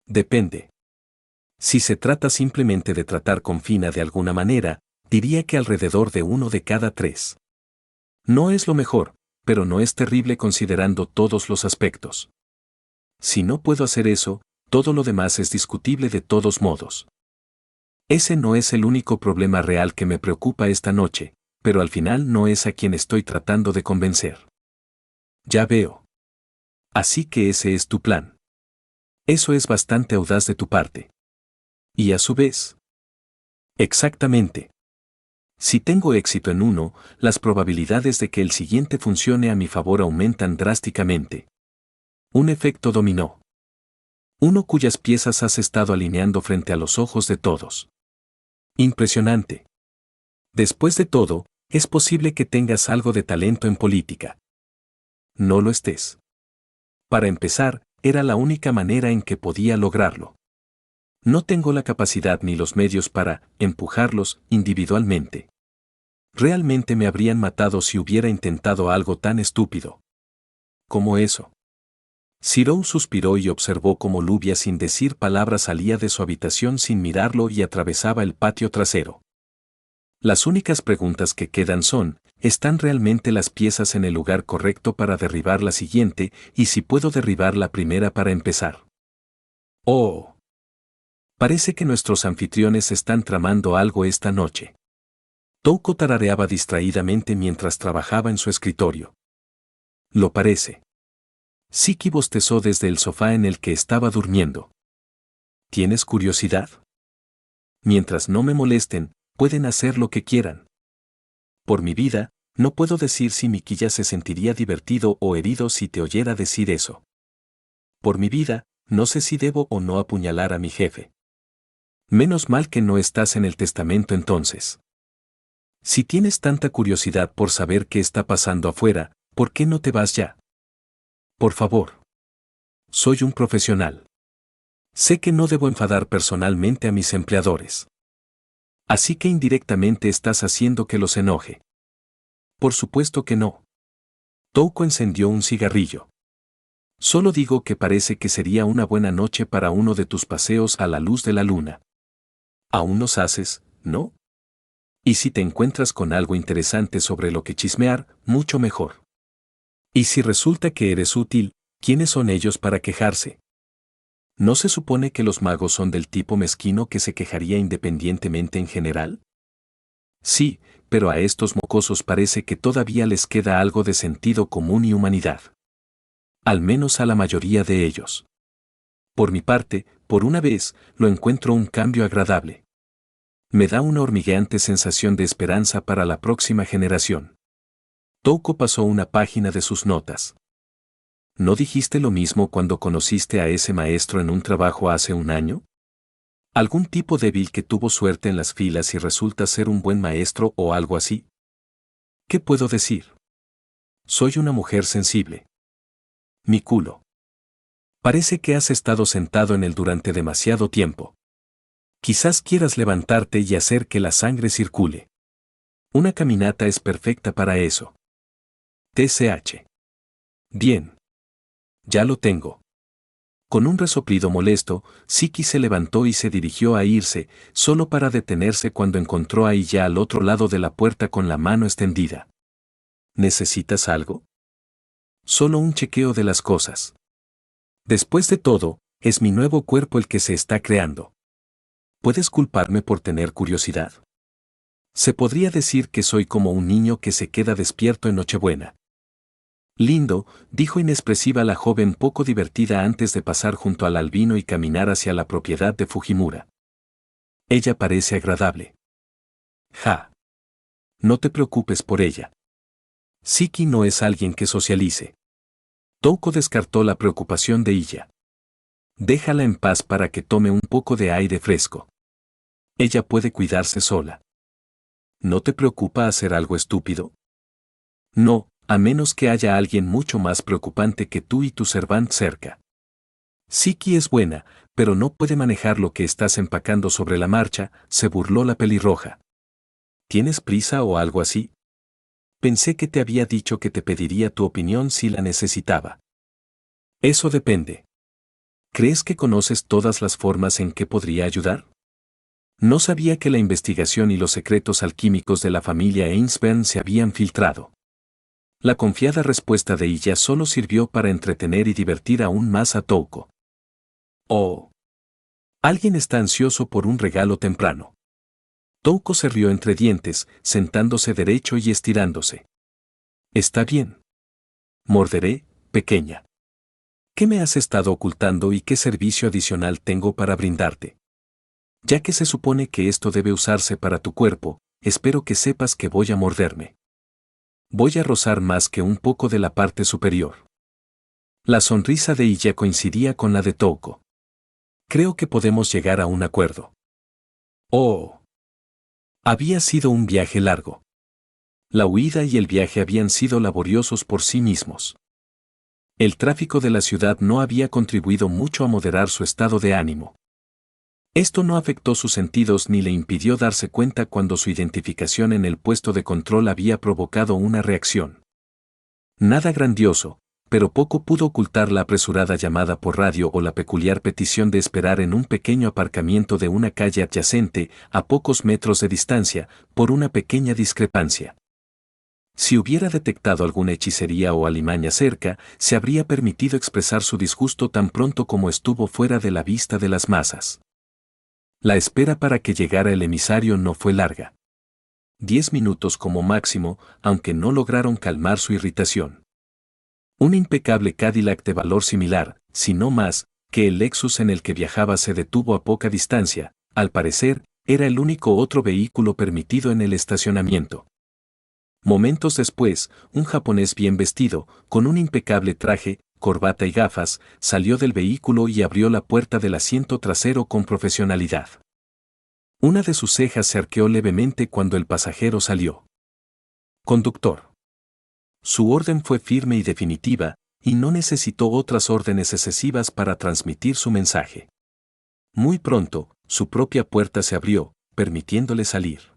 Depende. Si se trata simplemente de tratar con Fina de alguna manera, diría que alrededor de 1 de cada 3. No es lo mejor, pero no es terrible considerando todos los aspectos. Si no puedo hacer eso, todo lo demás es discutible de todos modos. Ese no es el único problema real que me preocupa esta noche, pero al final no es a quien estoy tratando de convencer. Ya veo. Así que ese es tu plan. Eso es bastante audaz de tu parte. Y a su vez. Exactamente. Si tengo éxito en uno, las probabilidades de que el siguiente funcione a mi favor aumentan drásticamente. Un efecto dominó. Uno cuyas piezas has estado alineando frente a los ojos de todos. Impresionante. Después de todo, es posible que tengas algo de talento en política. No lo estés. Para empezar, era la única manera en que podía lograrlo. No tengo la capacidad ni los medios para empujarlos individualmente. Realmente me habrían matado si hubiera intentado algo tan estúpido. ¿Cómo eso? Ciro suspiró y observó cómo Lluvia sin decir palabra salía de su habitación sin mirarlo y atravesaba el patio trasero. Las únicas preguntas que quedan son, ¿están realmente las piezas en el lugar correcto para derribar la siguiente y si puedo derribar la primera para empezar? Oh. Parece que nuestros anfitriones están tramando algo esta noche. Touko tarareaba distraídamente mientras trabajaba en su escritorio. Lo parece. Siki bostezó desde el sofá en el que estaba durmiendo. ¿Tienes curiosidad? Mientras no me molesten, pueden hacer lo que quieran. Por mi vida, no puedo decir si mi quilla se sentiría divertido o herido si te oyera decir eso. Por mi vida, no sé si debo o no apuñalar a mi jefe. Menos mal que no estás en el testamento entonces. Si tienes tanta curiosidad por saber qué está pasando afuera, ¿por qué no te vas ya? Por favor. Soy un profesional. Sé que no debo enfadar personalmente a mis empleadores. Así que indirectamente estás haciendo que los enoje. Por supuesto que no. Touko encendió un cigarrillo. Solo digo que parece que sería una buena noche para uno de tus paseos a la luz de la luna. Aún los haces, ¿no? Y si te encuentras con algo interesante sobre lo que chismear, mucho mejor. Y si resulta que eres útil, ¿quiénes son ellos para quejarse? ¿No se supone que los magos son del tipo mezquino que se quejaría independientemente en general? Sí, pero a estos mocosos parece que todavía les queda algo de sentido común y humanidad. Al menos a la mayoría de ellos. Por mi parte, por una vez, lo encuentro un cambio agradable. Me da una hormigueante sensación de esperanza para la próxima generación. Touko pasó una página de sus notas. ¿No dijiste lo mismo cuando conociste a ese maestro en un trabajo hace un año? ¿Algún tipo débil que tuvo suerte en las filas y resulta ser un buen maestro o algo así? ¿Qué puedo decir? Soy una mujer sensible. Mi culo. Parece que has estado sentado en él durante demasiado tiempo. Quizás quieras levantarte y hacer que la sangre circule. Una caminata es perfecta para eso. TCH. Bien. Ya lo tengo. Con un resoplido molesto, Siki se levantó y se dirigió a irse, solo para detenerse cuando encontró a ella al otro lado de la puerta con la mano extendida. ¿Necesitas algo? Solo un chequeo de las cosas. Después de todo, es mi nuevo cuerpo el que se está creando. ¿Puedes culparme por tener curiosidad? Se podría decir que soy como un niño que se queda despierto en Nochebuena. Lindo, dijo inexpresiva la joven poco divertida antes de pasar junto al albino y caminar hacia la propiedad de Fujimura. Ella parece agradable. Ja. No te preocupes por ella. Siki no es alguien que socialice. Touko descartó la preocupación de ella. Déjala en paz para que tome un poco de aire fresco. Ella puede cuidarse sola. ¿No te preocupa hacer algo estúpido? No, a menos que haya alguien mucho más preocupante que tú y tu servant cerca. Siki es buena, pero no puede manejar lo que estás empacando sobre la marcha, se burló la pelirroja. ¿Tienes prisa o algo así? Pensé que te había dicho que te pediría tu opinión si la necesitaba. Eso depende. ¿Crees que conoces todas las formas en que podría ayudar? No sabía que la investigación y los secretos alquímicos de la familia Ainsburn se habían filtrado. La confiada respuesta de ella solo sirvió para entretener y divertir aún más a Touko. Oh. Alguien está ansioso por un regalo temprano. Touko se rió entre dientes, sentándose derecho y estirándose. Está bien. Morderé, pequeña. ¿Qué me has estado ocultando y qué servicio adicional tengo para brindarte? Ya que se supone que esto debe usarse para tu cuerpo, espero que sepas que voy a morderme. Voy a rozar más que un poco de la parte superior. La sonrisa de ella coincidía con la de Touko. Creo que podemos llegar a un acuerdo. Oh. Había sido un viaje largo. La huida y el viaje habían sido laboriosos por sí mismos. El tráfico de la ciudad no había contribuido mucho a moderar su estado de ánimo. Esto no afectó sus sentidos ni le impidió darse cuenta cuando su identificación en el puesto de control había provocado una reacción. Nada grandioso, pero poco pudo ocultar la apresurada llamada por radio o la peculiar petición de esperar en un pequeño aparcamiento de una calle adyacente, a pocos metros de distancia, por una pequeña discrepancia. Si hubiera detectado alguna hechicería o alimaña cerca, se habría permitido expresar su disgusto tan pronto como estuvo fuera de la vista de las masas. La espera para que llegara el emisario no fue larga. 10 minutos como máximo, aunque no lograron calmar su irritación. Un impecable Cadillac de valor similar, si no más, que el Lexus en el que viajaba se detuvo a poca distancia, al parecer, era el único otro vehículo permitido en el estacionamiento. Momentos después, un japonés bien vestido, con un impecable traje, corbata y gafas, salió del vehículo y abrió la puerta del asiento trasero con profesionalidad. Una de sus cejas se arqueó levemente cuando el pasajero salió. Conductor. Su orden fue firme y definitiva, y no necesitó otras órdenes excesivas para transmitir su mensaje. Muy pronto, su propia puerta se abrió, permitiéndole salir.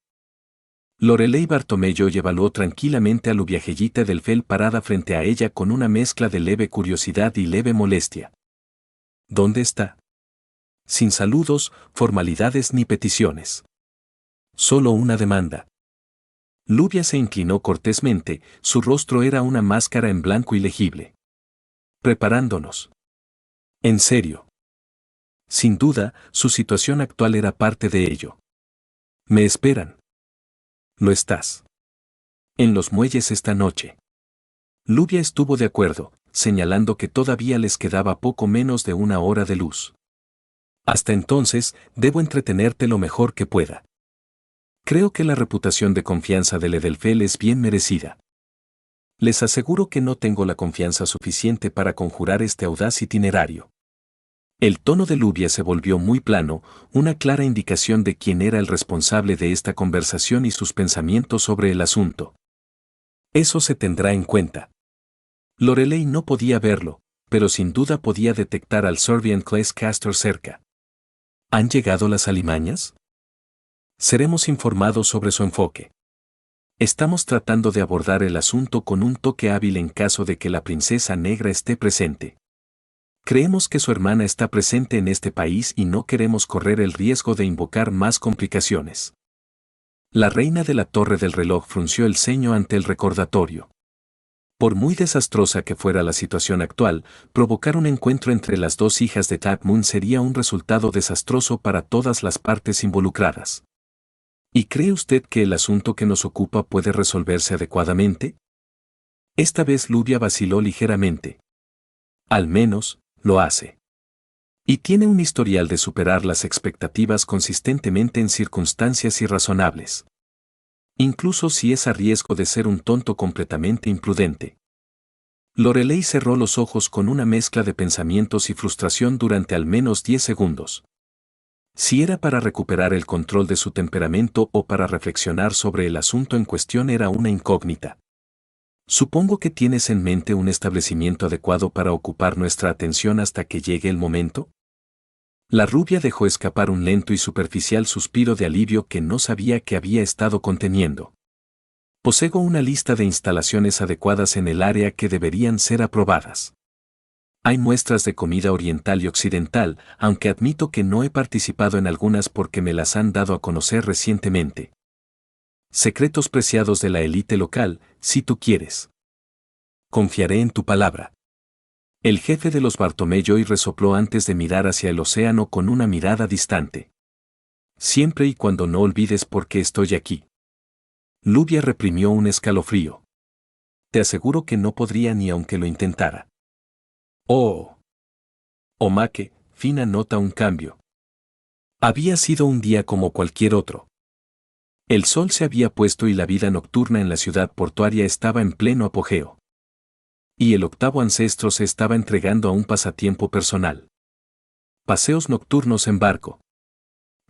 Lorelei Bartomeu evaluó tranquilamente a Lubiagellita Delfel parada frente a ella con una mezcla de leve curiosidad y leve molestia. ¿Dónde está? Sin saludos, formalidades ni peticiones. Solo una demanda. Lubia se inclinó cortésmente, su rostro era una máscara en blanco ilegible. Preparándonos. En serio. Sin duda, su situación actual era parte de ello. ¿Me esperan? Lo estás. En los muelles esta noche. Lubia estuvo de acuerdo, señalando que todavía les quedaba poco menos de una hora de luz. Hasta entonces, debo entretenerte lo mejor que pueda. Creo que la reputación de confianza de Delfel es bien merecida. Les aseguro que no tengo la confianza suficiente para conjurar este audaz itinerario. El tono de Lubia se volvió muy plano, una clara indicación de quién era el responsable de esta conversación y sus pensamientos sobre el asunto. Eso se tendrá en cuenta. Lorelei no podía verlo, pero sin duda podía detectar al Servian Claes Castor cerca. ¿Han llegado las alimañas? Seremos informados sobre su enfoque. Estamos tratando de abordar el asunto con un toque hábil en caso de que la princesa negra esté presente. Creemos que su hermana está presente en este país y no queremos correr el riesgo de invocar más complicaciones. La reina de la Torre del Reloj frunció el ceño ante el recordatorio. Por muy desastrosa que fuera la situación actual, provocar un encuentro entre las dos hijas de Tap Moon sería un resultado desastroso para todas las partes involucradas. ¿Y cree usted que el asunto que nos ocupa puede resolverse adecuadamente? Esta vez Lubia vaciló ligeramente. Al menos, lo hace. Y tiene un historial de superar las expectativas consistentemente en circunstancias irrazonables. Incluso si es a riesgo de ser un tonto completamente imprudente. Lorelei cerró los ojos con una mezcla de pensamientos y frustración durante al menos 10 segundos. Si era para recuperar el control de su temperamento o para reflexionar sobre el asunto en cuestión era una incógnita. Supongo que tienes en mente un establecimiento adecuado para ocupar nuestra atención hasta que llegue el momento. La rubia dejó escapar un lento y superficial suspiro de alivio que no sabía que había estado conteniendo. Poseo una lista de instalaciones adecuadas en el área que deberían ser aprobadas. Hay muestras de comida oriental y occidental, aunque admito que no he participado en algunas porque me las han dado a conocer recientemente. Secretos preciados de la élite local, si tú quieres. Confiaré en tu palabra. El jefe de los Bartomeu resopló antes de mirar hacia el océano con una mirada distante. Siempre y cuando no olvides por qué estoy aquí. Lubia reprimió un escalofrío. Te aseguro que no podría ni aunque lo intentara. Oh. Omake, Fina nota un cambio. Había sido un día como cualquier otro. El sol se había puesto y la vida nocturna en la ciudad portuaria estaba en pleno apogeo. Y el octavo ancestro se estaba entregando a un pasatiempo personal. Paseos nocturnos en barco.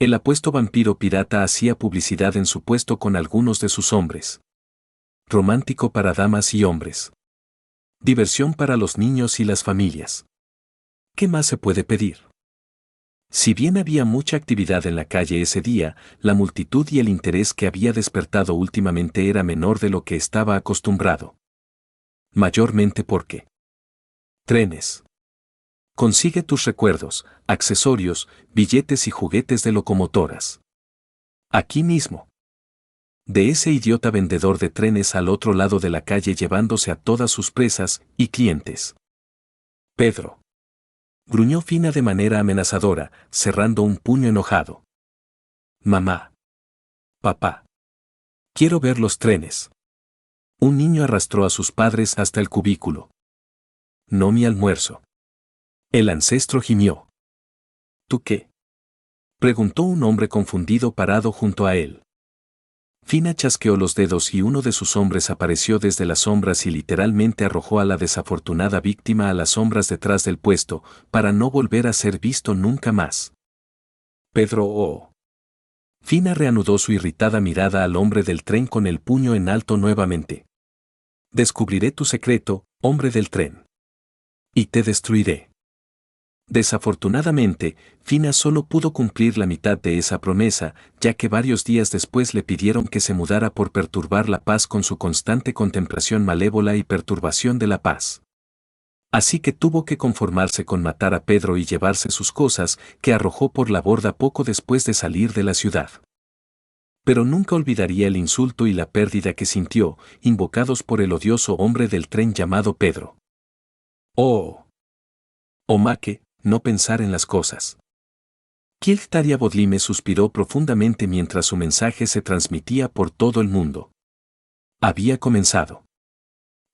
El apuesto vampiro pirata hacía publicidad en su puesto con algunos de sus hombres. Romántico para damas y hombres. Diversión para los niños y las familias. ¿Qué más se puede pedir? Si bien había mucha actividad en la calle ese día, la multitud y el interés que había despertado últimamente era menor de lo que estaba acostumbrado. Mayormente porque trenes. Consigue tus recuerdos, accesorios, billetes y juguetes de locomotoras. Aquí mismo. De ese idiota vendedor de trenes al otro lado de la calle llevándose a todas sus presas y clientes. Pedro. Gruñó Fina de manera amenazadora, cerrando un puño enojado. Mamá. Papá. Quiero ver los trenes. Un niño arrastró a sus padres hasta el cubículo. No mi almuerzo. El ancestro gimió. ¿Tú qué? Preguntó un hombre confundido parado junto a él. Fina chasqueó los dedos y uno de sus hombres apareció desde las sombras y literalmente arrojó a la desafortunada víctima a las sombras detrás del puesto, para no volver a ser visto nunca más. Pedro Fina reanudó su irritada mirada al hombre del tren con el puño en alto nuevamente. Descubriré tu secreto, hombre del tren. Y te destruiré. Desafortunadamente, Fina solo pudo cumplir la mitad de esa promesa, ya que varios días después le pidieron que se mudara por perturbar la paz con su constante contemplación malévola y perturbación de la paz. Así que tuvo que conformarse con matar a Pedro y llevarse sus cosas, que arrojó por la borda poco después de salir de la ciudad. Pero nunca olvidaría el insulto y la pérdida que sintió, invocados por el odioso hombre del tren llamado Pedro. ¡Oh! Omake, no pensar en las cosas. Kiltaria Bodlime suspiró profundamente mientras su mensaje se transmitía por todo el mundo. Había comenzado.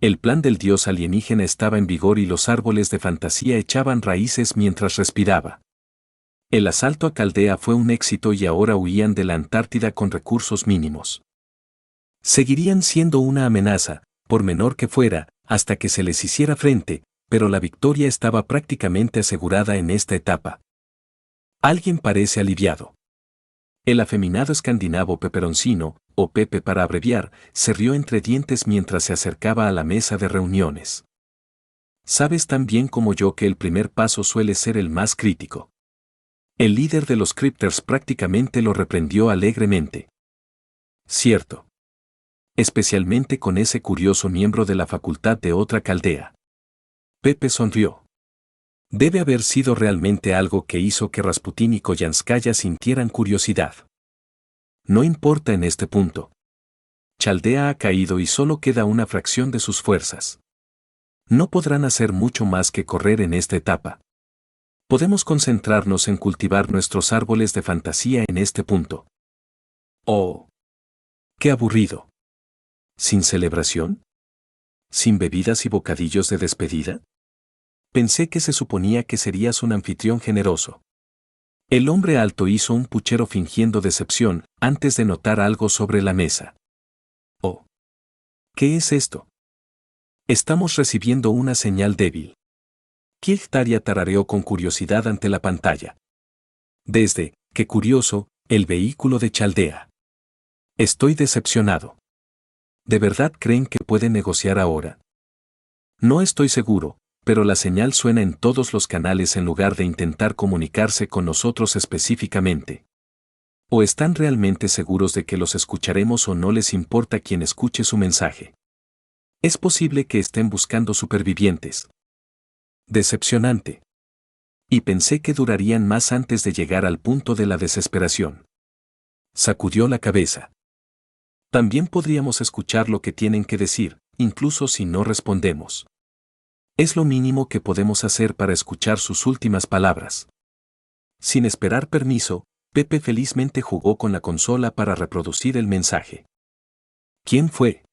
El plan del dios alienígena estaba en vigor y los árboles de fantasía echaban raíces mientras respiraba. El asalto a Caldea fue un éxito y ahora huían de la Antártida con recursos mínimos. Seguirían siendo una amenaza, por menor que fuera, hasta que se les hiciera frente, pero la victoria estaba prácticamente asegurada en esta etapa. Alguien parece aliviado. El afeminado escandinavo Peperoncino, o Pepe para abreviar, se rió entre dientes mientras se acercaba a la mesa de reuniones. Sabes tan bien como yo que el primer paso suele ser el más crítico. El líder de los Crypters prácticamente lo reprendió alegremente. Cierto. Especialmente con ese curioso miembro de la facultad de otra caldea. Pepe sonrió. Debe haber sido realmente algo que hizo que Rasputín y Koyanskaya sintieran curiosidad. No importa en este punto. Chaldea ha caído y solo queda una fracción de sus fuerzas. No podrán hacer mucho más que correr en esta etapa. Podemos concentrarnos en cultivar nuestros árboles de fantasía en este punto. ¡Oh! ¡Qué aburrido! ¿Sin celebración? ¿Sin bebidas y bocadillos de despedida? Pensé que se suponía que serías un anfitrión generoso. El hombre alto hizo un puchero fingiendo decepción antes de notar algo sobre la mesa. Oh. ¿Qué es esto? Estamos recibiendo una señal débil. Kiltaria tarareó con curiosidad ante la pantalla. Desde, qué curioso, el vehículo de Chaldea. Estoy decepcionado. ¿De verdad creen que pueden negociar ahora? No estoy seguro, pero la señal suena en todos los canales en lugar de intentar comunicarse con nosotros específicamente. ¿O están realmente seguros de que los escucharemos o no les importa quien escuche su mensaje? Es posible que estén buscando supervivientes. Decepcionante. Y pensé que durarían más antes de llegar al punto de la desesperación. Sacudió la cabeza. También podríamos escuchar lo que tienen que decir, incluso si no respondemos. Es lo mínimo que podemos hacer para escuchar sus últimas palabras. Sin esperar permiso, Pepe felizmente jugó con la consola para reproducir el mensaje. ¿Quién fue?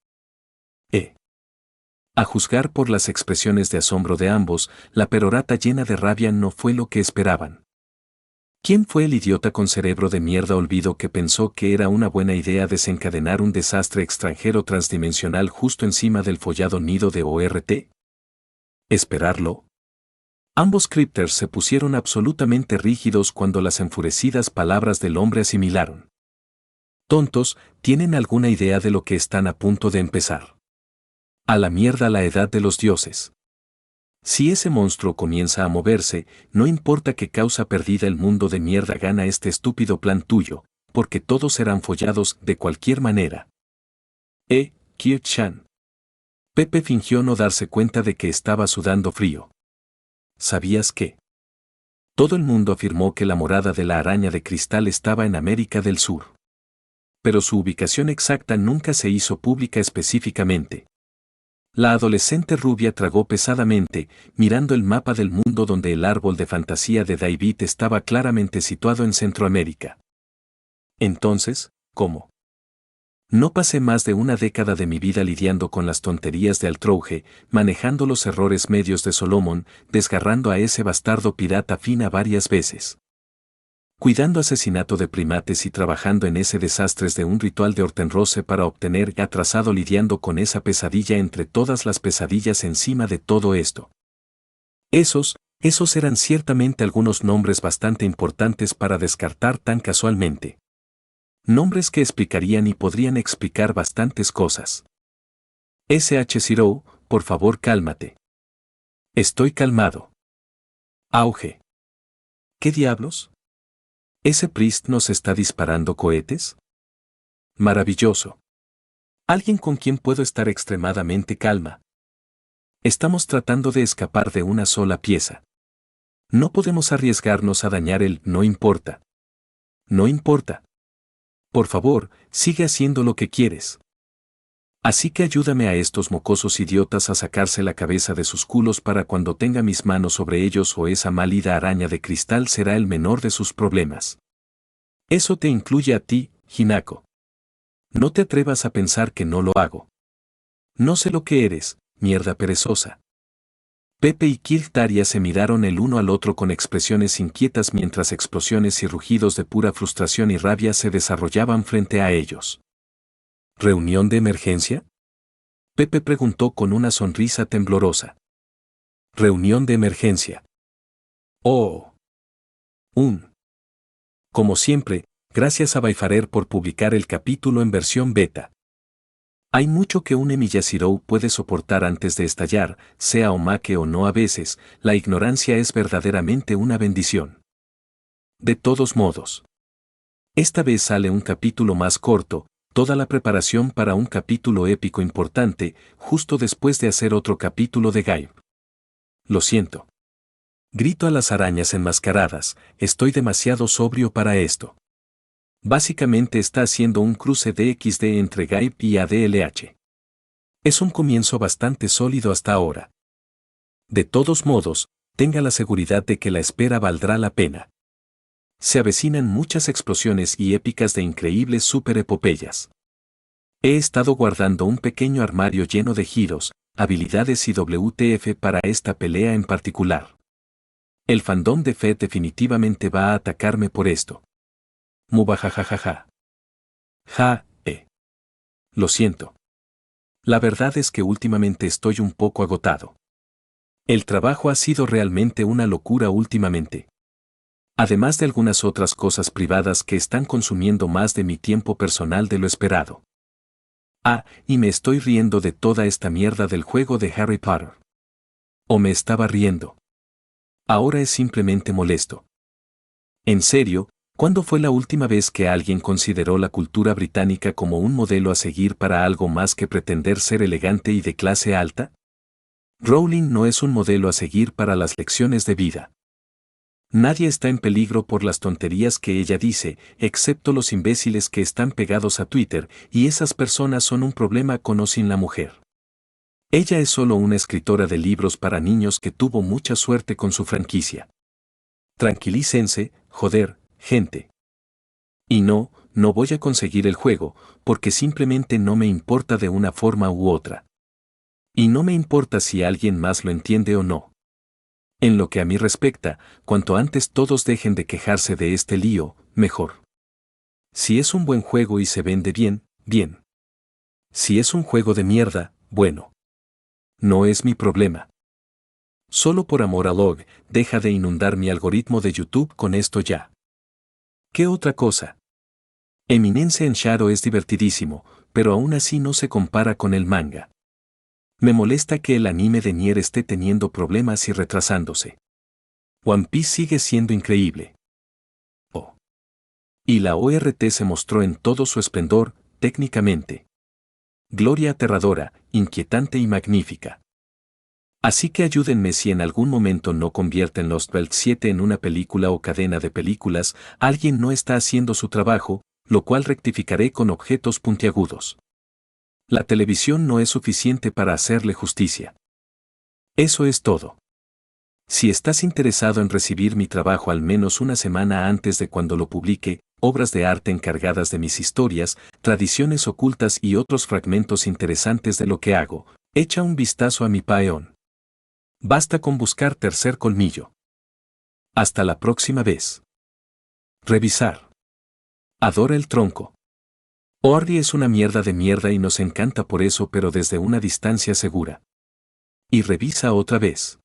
A juzgar por las expresiones de asombro de ambos, la perorata llena de rabia no fue lo que esperaban. ¿Quién fue el idiota con cerebro de mierda olvido que pensó que era una buena idea desencadenar un desastre extranjero transdimensional justo encima del follado nido de ORT? ¿Esperarlo? Ambos Crypters se pusieron absolutamente rígidos cuando las enfurecidas palabras del hombre asimilaron. Tontos, ¿tienen alguna idea de lo que están a punto de empezar? A la mierda la edad de los dioses. Si ese monstruo comienza a moverse, no importa qué causa perdida el mundo de mierda gana este estúpido plan tuyo, porque todos serán follados de cualquier manera. Kirk-chan. Pepe fingió no darse cuenta de que estaba sudando frío. ¿Sabías qué? Todo el mundo afirmó que la morada de la araña de cristal estaba en América del Sur. Pero su ubicación exacta nunca se hizo pública específicamente. La adolescente rubia tragó pesadamente, mirando el mapa del mundo donde el árbol de fantasía de David estaba claramente situado en Centroamérica. Entonces, ¿cómo? No pasé más de una década de mi vida lidiando con las tonterías de Altrouge, manejando los errores medios de Solomon, desgarrando a ese bastardo pirata Fina varias veces. Cuidando asesinato de primates y trabajando en ese desastres de un ritual de Hortenrose para obtener atrasado lidiando con esa pesadilla entre todas las pesadillas encima de todo esto. Esos eran ciertamente algunos nombres bastante importantes para descartar tan casualmente. Nombres que explicarían y podrían explicar bastantes cosas. SH0, por favor cálmate. Estoy calmado. Auge. ¿Qué diablos? ¿Ese Priest nos está disparando cohetes? Maravilloso. Alguien con quien puedo estar extremadamente calma. Estamos tratando de escapar de una sola pieza. No podemos arriesgarnos a dañar el no importa. No importa. Por favor, sigue haciendo lo que quieres. Así que ayúdame a estos mocosos idiotas a sacarse la cabeza de sus culos para cuando tenga mis manos sobre ellos o esa málida araña de cristal será el menor de sus problemas. Eso te incluye a ti, Hinako. No te atrevas a pensar que no lo hago. No sé lo que eres, mierda perezosa. Pepe y Kirk Daria se miraron el uno al otro con expresiones inquietas mientras explosiones y rugidos de pura frustración y rabia se desarrollaban frente a ellos. ¿Reunión de emergencia? Pepe preguntó con una sonrisa temblorosa. Reunión de emergencia. Oh. Como siempre, gracias a Baifarer por publicar el capítulo en versión beta. Hay mucho que un Emiyashiro puede soportar antes de estallar, sea omake o no a veces, la ignorancia es verdaderamente una bendición. De todos modos. Esta vez sale un capítulo más corto, toda la preparación para un capítulo épico importante, justo después de hacer otro capítulo de Gaib. Lo siento. Grito a las arañas enmascaradas, estoy demasiado sobrio para esto. Básicamente está haciendo un cruce de XD entre Gaib y ADLH. Es un comienzo bastante sólido hasta ahora. De todos modos, tenga la seguridad de que la espera valdrá la pena. Se avecinan muchas explosiones y épicas de increíbles superepopeyas. He estado guardando un pequeño armario lleno de giros, habilidades y WTF para esta pelea en particular. El fandom de Fed definitivamente va a atacarme por esto. Mubajajajaja. Lo siento. La verdad es que últimamente estoy un poco agotado. El trabajo ha sido realmente una locura últimamente. Además de algunas otras cosas privadas que están consumiendo más de mi tiempo personal de lo esperado. Y me estoy riendo de toda esta mierda del juego de Harry Potter. ¿O me estaba riendo? Ahora es simplemente molesto. En serio, ¿cuándo fue la última vez que alguien consideró la cultura británica como un modelo a seguir para algo más que pretender ser elegante y de clase alta? Rowling no es un modelo a seguir para las lecciones de vida. Nadie está en peligro por las tonterías que ella dice, excepto los imbéciles que están pegados a Twitter, y esas personas son un problema con o sin la mujer. Ella es solo una escritora de libros para niños que tuvo mucha suerte con su franquicia. Tranquilícense, joder, gente. Y no voy a conseguir el juego, porque simplemente no me importa de una forma u otra. Y no me importa si alguien más lo entiende o no. En lo que a mí respecta, cuanto antes todos dejen de quejarse de este lío, mejor. Si es un buen juego y se vende bien, bien. Si es un juego de mierda, bueno. No es mi problema. Solo por amor a Log, deja de inundar mi algoritmo de YouTube con esto ya. ¿Qué otra cosa? Eminence en Shadow es divertidísimo, pero aún así no se compara con el manga. Me molesta que el anime de Nier esté teniendo problemas y retrasándose. One Piece sigue siendo increíble. Y la ORT se mostró en todo su esplendor, técnicamente. Gloria aterradora, inquietante y magnífica. Así que ayúdenme si en algún momento no convierten Lost Belt 7 en una película o cadena de películas, alguien no está haciendo su trabajo, lo cual rectificaré con objetos puntiagudos. La televisión no es suficiente para hacerle justicia. Eso es todo. Si estás interesado en recibir mi trabajo al menos una semana antes de cuando lo publique, obras de arte encargadas de mis historias, tradiciones ocultas y otros fragmentos interesantes de lo que hago, echa un vistazo a mi Patreon. Basta con buscar Tercer Colmillo. Hasta la próxima vez. Revisar. Adora el tronco. Orri es una mierda de mierda y nos encanta por eso, pero desde una distancia segura. Y revisa otra vez.